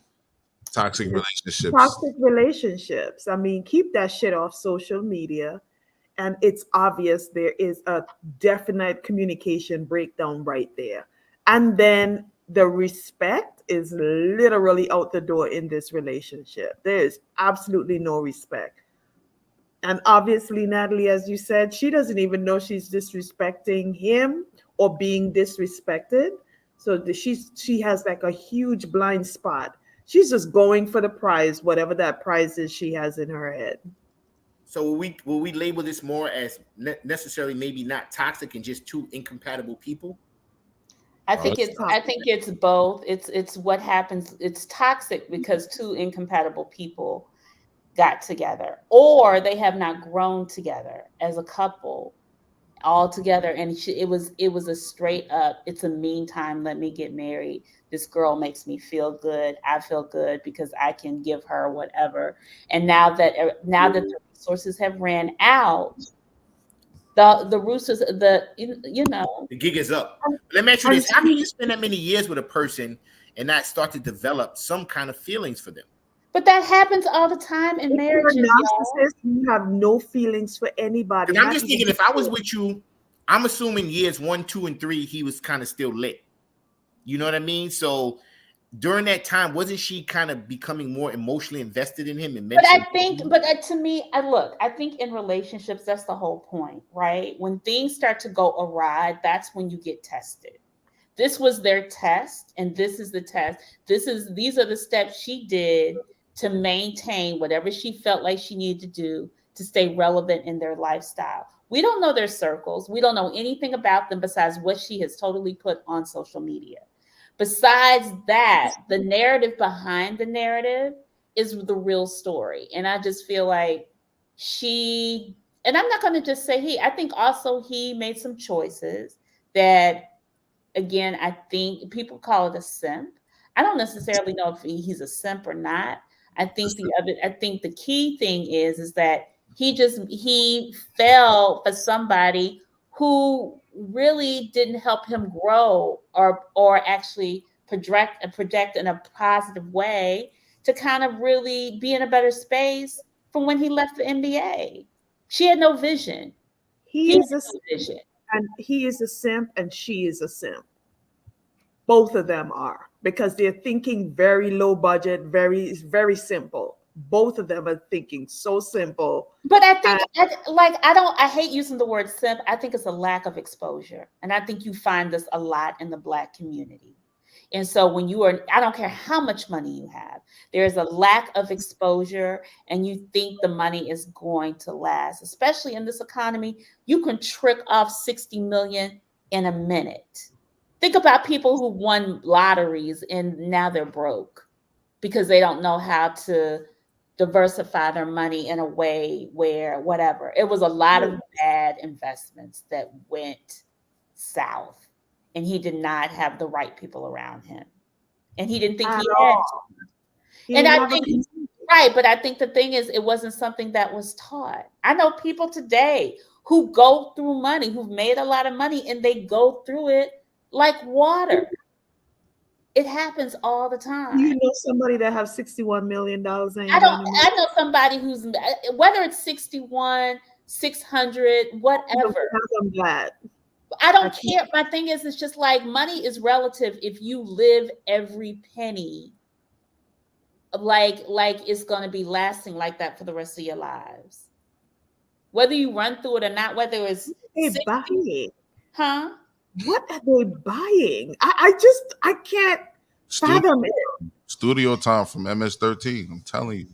C: Toxic relationships.
D: Toxic relationships. I mean, keep that shit off social media. And it's obvious there is a definite communication breakdown right there. And then the respect is literally out the door in this relationship. There is absolutely no respect. And obviously, Natalie, as you said, she doesn't even know she's disrespecting him or being disrespected. So she has like a huge blind spot. She's just going for the prize, whatever that prize is she has in her head.
G: So will we label this more as necessarily maybe not toxic and just two incompatible people?
B: I think it's both. It's what happens. It's toxic because two incompatible people got together, or they have not grown together as a couple all together. And it was a straight up, it's a meantime, let me get married. This girl makes me feel good. I feel good because I can give her whatever. And now that the resources have ran out, the roosters, the
G: gig is up. Let me ask you this: how can you spend that many years with a person and not start to develop some kind of feelings for them?
B: But that happens all the time in marriages.
D: You're a narcissist, you have no feelings for anybody.
G: I'm just thinking, if I was with you, I'm assuming years 1, 2, and 3, he was kind of still lit. You know what I mean? So during that time, wasn't she kind of becoming more emotionally invested in him?
B: But I think, to me, I think in relationships, that's the whole point, right? When things start to go awry, that's when you get tested. This was their test, and this is the test. These are the steps she did to maintain whatever she felt like she needed to do to stay relevant in their lifestyle. We don't know their circles. We don't know anything about them besides what she has totally put on social media. Besides that, the narrative behind the narrative is the real story. And I just feel like and I'm not going to just say he, I think also he made some choices that, again, I think people call it a simp. I don't necessarily know if he's a simp or not. I think the key thing is that he fell for somebody who really didn't help him grow or actually project in a positive way to kind of really be in a better space from when he left the NBA. She had no vision.
D: He is a vision. And he is a simp and she is a simp. Both of them are, because they're thinking very low budget, very, very simple. Both of them are thinking so simple.
B: But I think, I hate using the word simp. I think it's a lack of exposure. And I think you find this a lot in the Black community. And so when you are, I don't care how much money you have, there's a lack of exposure and you think the money is going to last, especially in this economy. You can trick off 60 million in a minute. Think about people who won lotteries and now they're broke because they don't know how to diversify their money in a way where whatever. It was a lot of bad investments that went south, and he did not have the right people around him, and he didn't think
D: At
B: he had
D: all.
B: to.
D: He
B: And
D: didn't
B: I
D: have a
B: think
D: community.
B: right, but I think the thing is, it wasn't something that was taught. I know people today who go through money, who've made a lot of money, and they go through it like water. It happens all the time.
D: You know somebody that have $61 million and
B: I know somebody who's, whether it's 61, 600, whatever.
D: I'm glad.
B: I don't care. My thing is, it's just like money is relative. If you live every penny like it's going to be lasting like that for the rest of your lives, whether you run through it or not, whether it's
D: they buying,
B: huh?
D: What are they buying? I can't fathom it.
C: Studio time from MS-13. I'm telling you.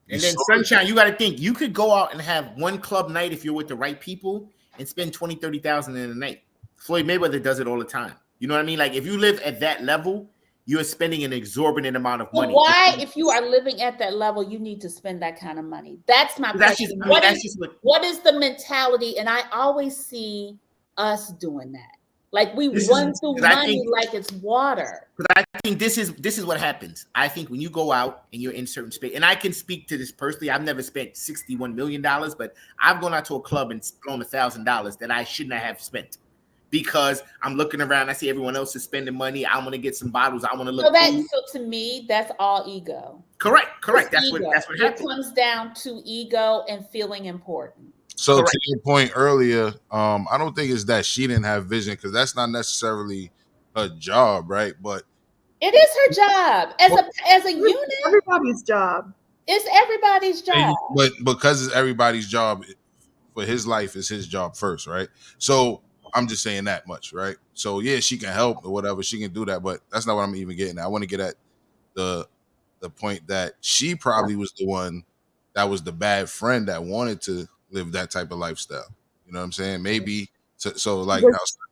G: And then Sunshine, you got to think, you could go out and have one club night if you're with the right people and spend 20, 30,000 in a night. Floyd Mayweather does it all the time. You know what I mean? Like if you live at that level, you're spending an exorbitant amount of money.
B: But why, if you are living at that level, you need to spend that kind of money? That's my question. What is the mentality? And I always see us doing that. Like we run through money like it's water.
G: Because I think this is what happens. I think when you go out and you're in certain space, and I can speak to this personally. I've never spent $61 million, but I've gone out to a club and thrown $1,000 that I shouldn't have spent. Because I'm looking around, I see everyone else is spending money. I want to get some bottles. I want to look.
B: So to me, that's all ego.
G: Correct. That's
B: ego.
G: what happens.
B: It comes down to ego and feeling important.
C: So to your point earlier, I don't think it's that she didn't have vision, because that's not necessarily her job, right? But
B: it is her job as a unit.
D: Everybody's job.
B: It's everybody's job.
C: But because it's everybody's job, for his life is his job first, right? So I'm just saying that much, right? So yeah, she can help or whatever, she can do that, but that's not what I'm even getting at. I want to get at the point that she probably was the one that was the bad friend that wanted to live that type of lifestyle. You know what I'm saying? Maybe so like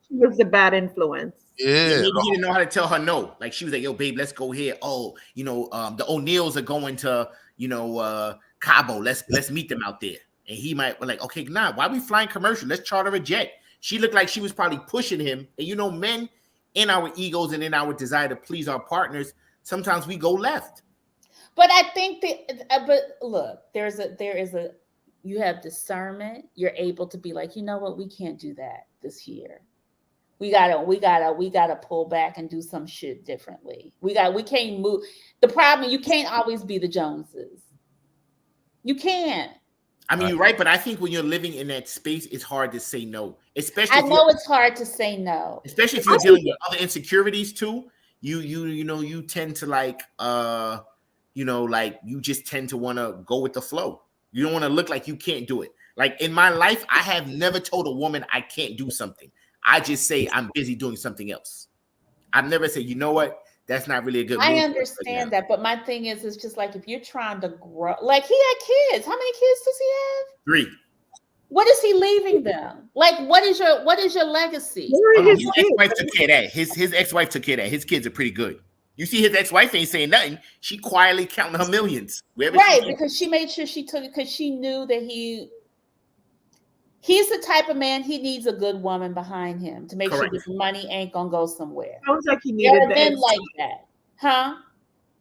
D: she was the bad influence.
C: Yeah,
G: maybe he didn't know how to tell her no. Like she was like, "Yo, babe, let's go here. Oh, the O'Neills are going to, Cabo. Let's meet them out there." And he might be like, "Okay, nah, why are we flying commercial? Let's charter a jet." She looked like she was probably pushing him. And men, in our egos and in our desire to please our partners, sometimes we go left.
B: But I think but look, there is a you have discernment. You're able to be like, you know what, we can't do that this year. We gotta pull back and do some shit differently. We can't move. The problem, you can't always be the Joneses. You can't.
G: I mean, you're right, but I think when you're living in that space, it's hard to say no. Especially
B: I know it's hard to say no.
G: Especially if you're dealing with other insecurities too. You tend to like you just tend to want to go with the flow. You don't want to look like you can't do it. Like in my life, I have never told a woman I can't do something. I just say I'm busy doing something else. I've never said, you know what? That's not really a good move.
B: I understand that, but my thing is, it's just like if you're trying to grow, like he had kids. How many kids does he have?
G: 3.
B: What is he leaving them? Like, what is your legacy?
G: His ex-wife took care of that. His ex-wife took care of that. His kids are pretty good. You see, his ex-wife ain't saying nothing. She quietly counting her millions.
B: Right, because she made sure she took it because she knew that he's the type of man, he needs a good woman behind him to make sure this money ain't gonna go somewhere.
D: Sounds like he needed the
B: men like that. Huh?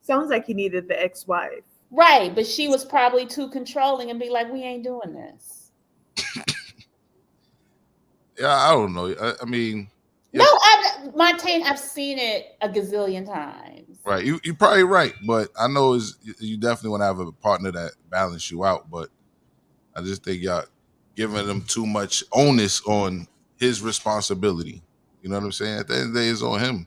D: Sounds like he needed the ex-wife.
B: Right, but she was probably too controlling and be like, we ain't doing this.
C: Yeah, I don't know. I mean,
B: no, Montaigne, I've seen it a gazillion times.
C: Right, you're probably right, but I know you definitely want to have a partner that balance you out. But I just think y'all giving him too much onus on his responsibility. You know what I'm saying? At the end of the day, it's on him.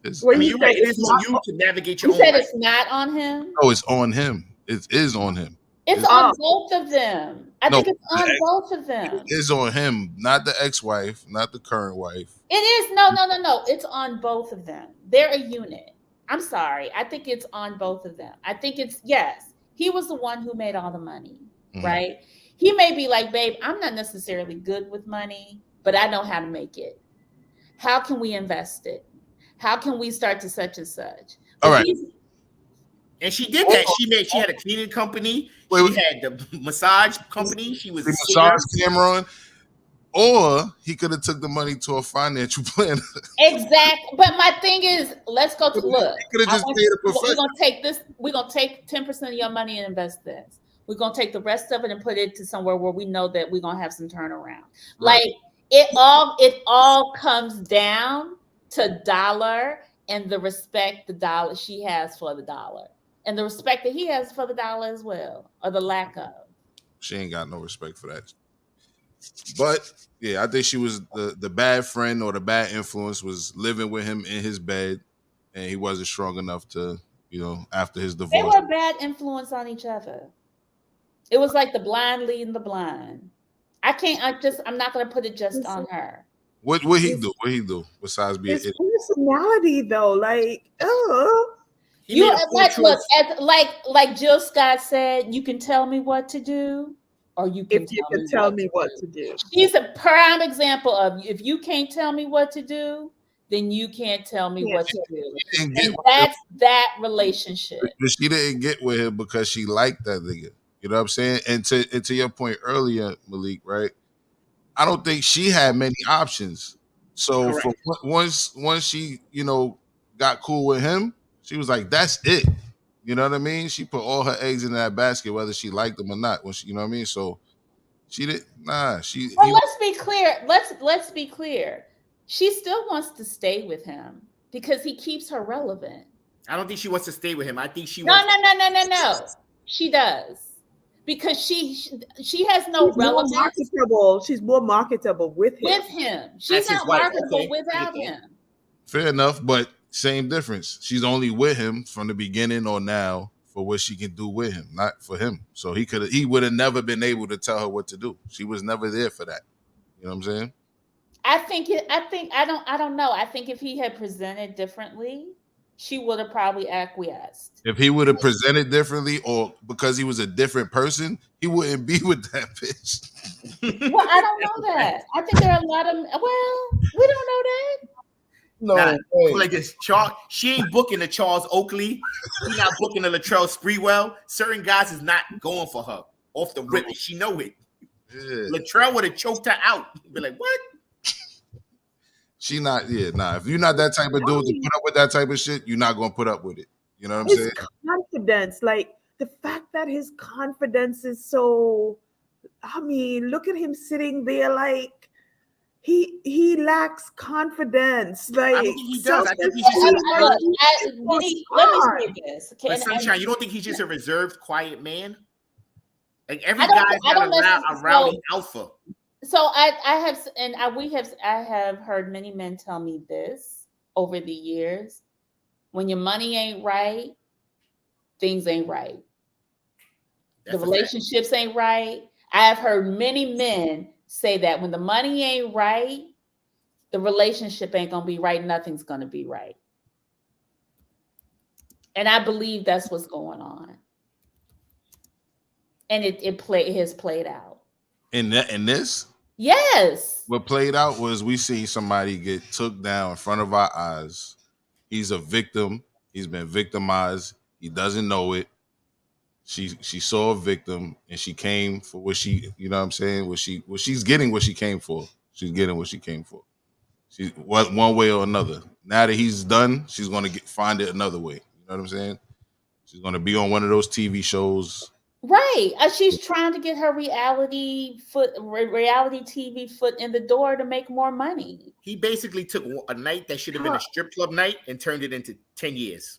G: You're right. It is on you to navigate your own
B: life. You said
G: life.
B: It's not on him?
C: No, it's on him. It is on him.
B: It's on both of them. I think it's on both of them.
C: It's on him, not the ex-wife, not the current wife.
B: It is no. It's on both of them. They're a unit. I'm sorry. I think it's on both of them. I think it's yes. He was the one who made all the money, right? He may be like, babe, I'm not necessarily good with money, but I know how to make it. How can we invest it? How can we start to such and such? But
C: all right.
G: And she did that. She had a cleaning company. She had the massage company. She was
C: the massage Cameron. Or he could have took the money to a financial planner.
B: Exactly. But my thing is, let's go to look.
C: He could have just paid a professional.
B: We're gonna take this. We're gonna take 10% of your money and invest this. We're gonna take the rest of it and put it to somewhere where we know that we're gonna have some turnaround.
C: Right.
B: Like it all comes down to dollar and the respect the dollar she has for the dollar. And the respect that he has for the dollar as well, or the lack of.
C: She ain't got no respect for that. But yeah, I think she was the bad friend or the bad influence was living with him in his bed, and he wasn't strong enough to, after his divorce.
B: They were a bad influence on each other. It was like the blind leading the blind. I'm not gonna put it just on her.
C: What he do? What he do besides being
D: his personality though? Like,
B: You like Jill Scott said, you can tell me what to do, or you can
D: tell me what to do.
B: She's a prime example of if you can't tell me what to do, then you can't tell me what to do. And that's that relationship.
C: She didn't get with him because she liked that nigga. You know what I'm saying? And to your point earlier, Malik, right? I don't think she had many options. So once she, got cool with him, she was like, that's it. You know what I mean? She put all her eggs in that basket, whether she liked them or not. When she, you know what I mean? So she did let's
B: be clear. Let's be clear. She still wants to stay with him because he keeps her relevant.
G: I don't think she wants to stay with him. I think she
B: No. She does. Because she has no relevance.
D: She's more marketable with him.
B: She's not marketable without him.
C: Fair enough, but same difference. She's only with him from the beginning or now for what she can do with him, not for him. So he would have never been able to tell her what to do. She was never there for that. You know what I'm saying?
B: I don't know. I think if he had presented differently, she would have probably acquiesced.
C: If he would have presented differently, or because he was a different person, he wouldn't be with that bitch.
B: Well, I don't know that. I think there are a lot of. Well, we don't know that.
C: No,
G: like this. She ain't booking the Charles Oakley. She's not booking the Latrell Sprewell. Certain guys is not going for her off the rip. She know it. Yeah. Latrell would have choked her out. Be like, what?
C: She not, if you're not that type of dude to put up with that type of shit, you're not gonna put up with it. You know what I'm saying?
D: Confidence, like the fact that his confidence is so. I mean, look at him sitting there, like he lacks confidence. Like
G: I think he does. I think he's just.
B: Let me say this.
G: But Sunshine, you don't think he's just a reserved, quiet man? Like every guy's got a rowdy alpha.
B: So I have heard many men tell me this over the years. When your money ain't right, things ain't right. The relationships ain't right. I have heard many men say that when the money ain't right, the relationship ain't gonna be right. Nothing's gonna be right. And I believe that's what's going on. And it has played out.
C: In this?
B: Yes.
C: What played out was we see somebody get took down in front of our eyes. He's a victim. He's been victimized. He doesn't know it. She saw a victim and she came for what she, you know what I'm saying? She's getting what she came for. She's getting what she came for. She one way or another. Now that he's done, she's gonna find it another way. You know what I'm saying? She's gonna be on one of those TV shows.
B: Right. She's trying to get her reality TV foot in the door to make more money.
G: He basically took a night that should have been a strip club night and turned it into 10 years.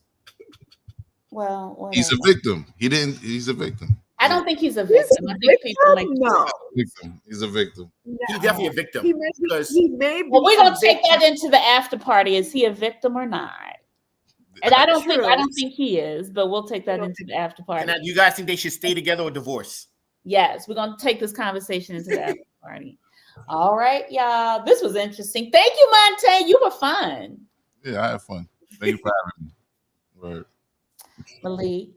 B: Well, whatever.
C: He's a victim. He's a victim.
B: I don't think he's a victim. I think people make
C: victim. He's a victim.
G: No. He's definitely a victim.
D: He may be
B: we're gonna take that into the after party. Is he a victim or not? And I don't think he is, but we'll take that into the after party.
G: Now, do you guys think they should stay together or divorce?
B: Yes, we're gonna take this conversation into the after party. All right, y'all. This was interesting. Thank you, Montaigne. You were fun.
C: Yeah, I had fun. Thank you for having me. Right.
B: Malik,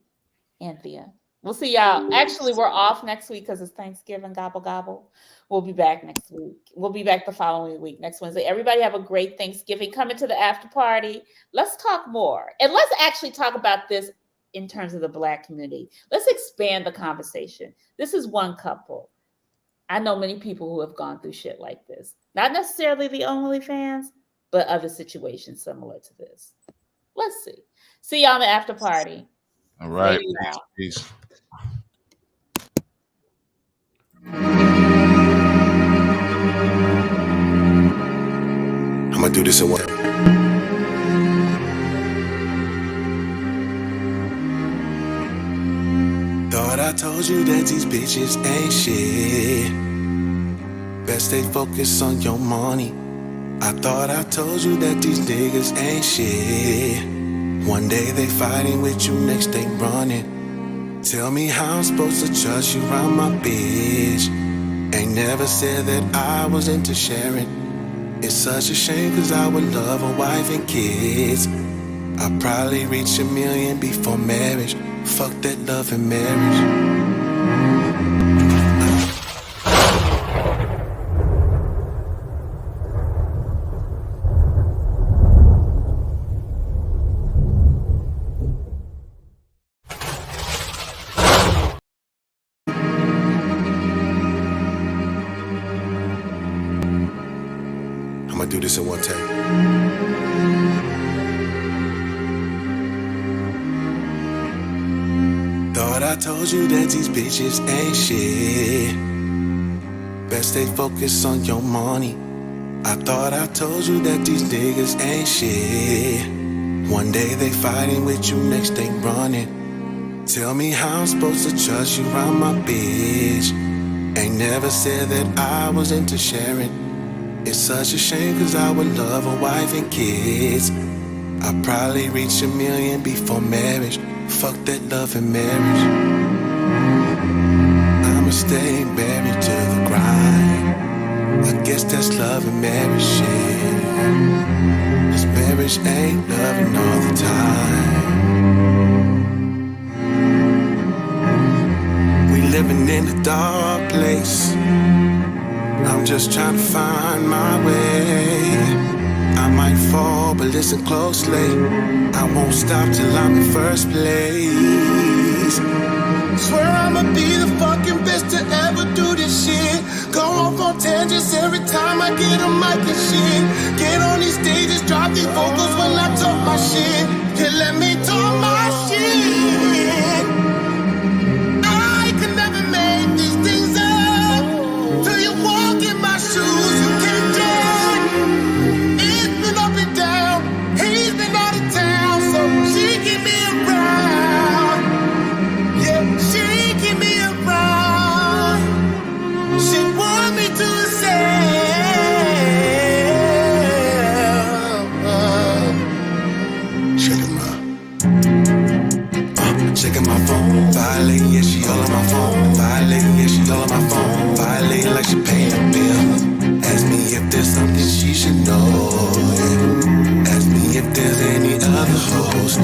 B: Anthea. We'll see y'all. Actually, we're off next week because it's Thanksgiving. Gobble gobble. We'll be back next week. We'll be back the following week, next Wednesday. Everybody have a great Thanksgiving. Come into the after party. Let's talk more. And let's actually talk about this in terms of the Black community. Let's expand the conversation. This is one couple. I know many people who have gone through shit like this. Not necessarily the OnlyFans, but other situations similar to this. Let's see. See y'all in the after party.
C: All right. Peace.
K: I'ma do this in one. Thought I told you that these bitches ain't shit. Best stay focused on your money. I thought I told you that these niggas ain't shit. One day they fighting with you, next they running. Tell me how I'm supposed to trust you around my bitch. Ain't never said that I was into sharing. It's such a shame cause I would love a wife and kids. I'd probably reach 1 million before marriage. Fuck that love and marriage. I'ma do this in one take. Thought I told you that these bitches ain't shit. Best stay focused on your money. I thought I told you that these niggas ain't shit. One day they fighting with you, next they running. Tell me how I'm supposed to trust you around my bitch. Ain't never said that I was into sharing. It's such a shame cause I would love a wife and kids. I'd probably reach 1 million before marriage. Fuck that love and marriage. I'ma stay buried to the grind. I guess that's love and marriage shit. Cause marriage ain't loving all the time. We living in a dark place. I'm just trying to find my way. I might fall, but listen closely. I won't stop till I'm in first place. Swear I'ma be the fucking best to ever do this shit. Go off on tangents every time I get a mic and shit. Get on these stages, drop these vocals when I talk my shit. Yeah, let me talk my shit. I could never make these things up till you walk in my shoes. You can't judge. It's been up and down. He's been out of town, so she keep me around. Yeah, she keep me around. She want me to herself. Checking my phone, violating, yeah, she all on my phone. Violating, yeah, she all on my phone. Violating like she paying a bill. Ask me if there's something she should know. Yeah. Ask me if there's any other hoes.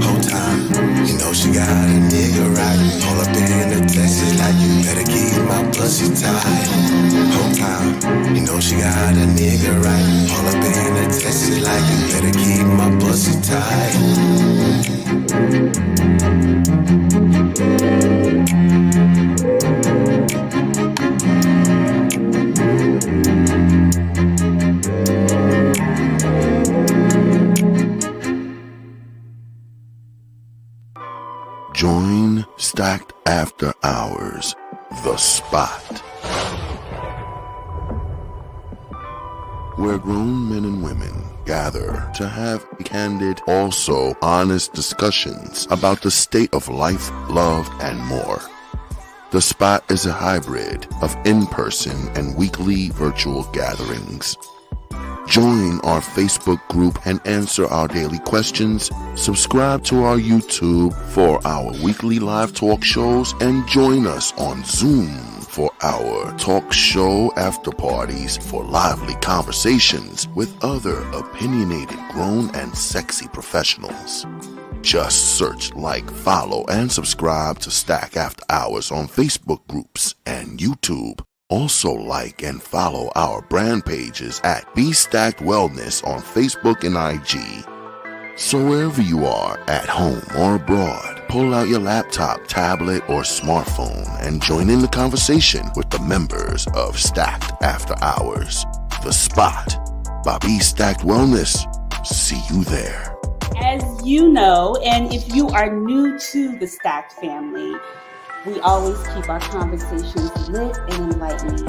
K: Whole time, you know she got a nigga right. All up in the Texas like you better keep my pussy tight. Whole time, you know she got a nigga right. All up in the Texas like you better keep my pussy tight.
Q: Join Stacked After Hours, The Spot, where grown men and women gather to have candid, also honest discussions about the state of life, love, and more. The Spot is a hybrid of in-person and weekly virtual gatherings. Join our Facebook group and answer our daily questions. Subscribe to our YouTube for our weekly live talk shows and join us on Zoom for our talk show after parties for lively conversations with other opinionated, grown, and sexy professionals. Just search, like, follow, and subscribe to Stack After Hours on Facebook groups and YouTube. Also like and follow our brand pages at Be Stacked Wellness on Facebook and IG. So wherever you are, at home or abroad, pull out your laptop, tablet, or smartphone and join in the conversation with the members of Stacked After Hours. The Spot by Be Stacked Wellness. See you there.
B: As you know, and if you are new to the Stacked family, we always keep our conversations lit and enlightening.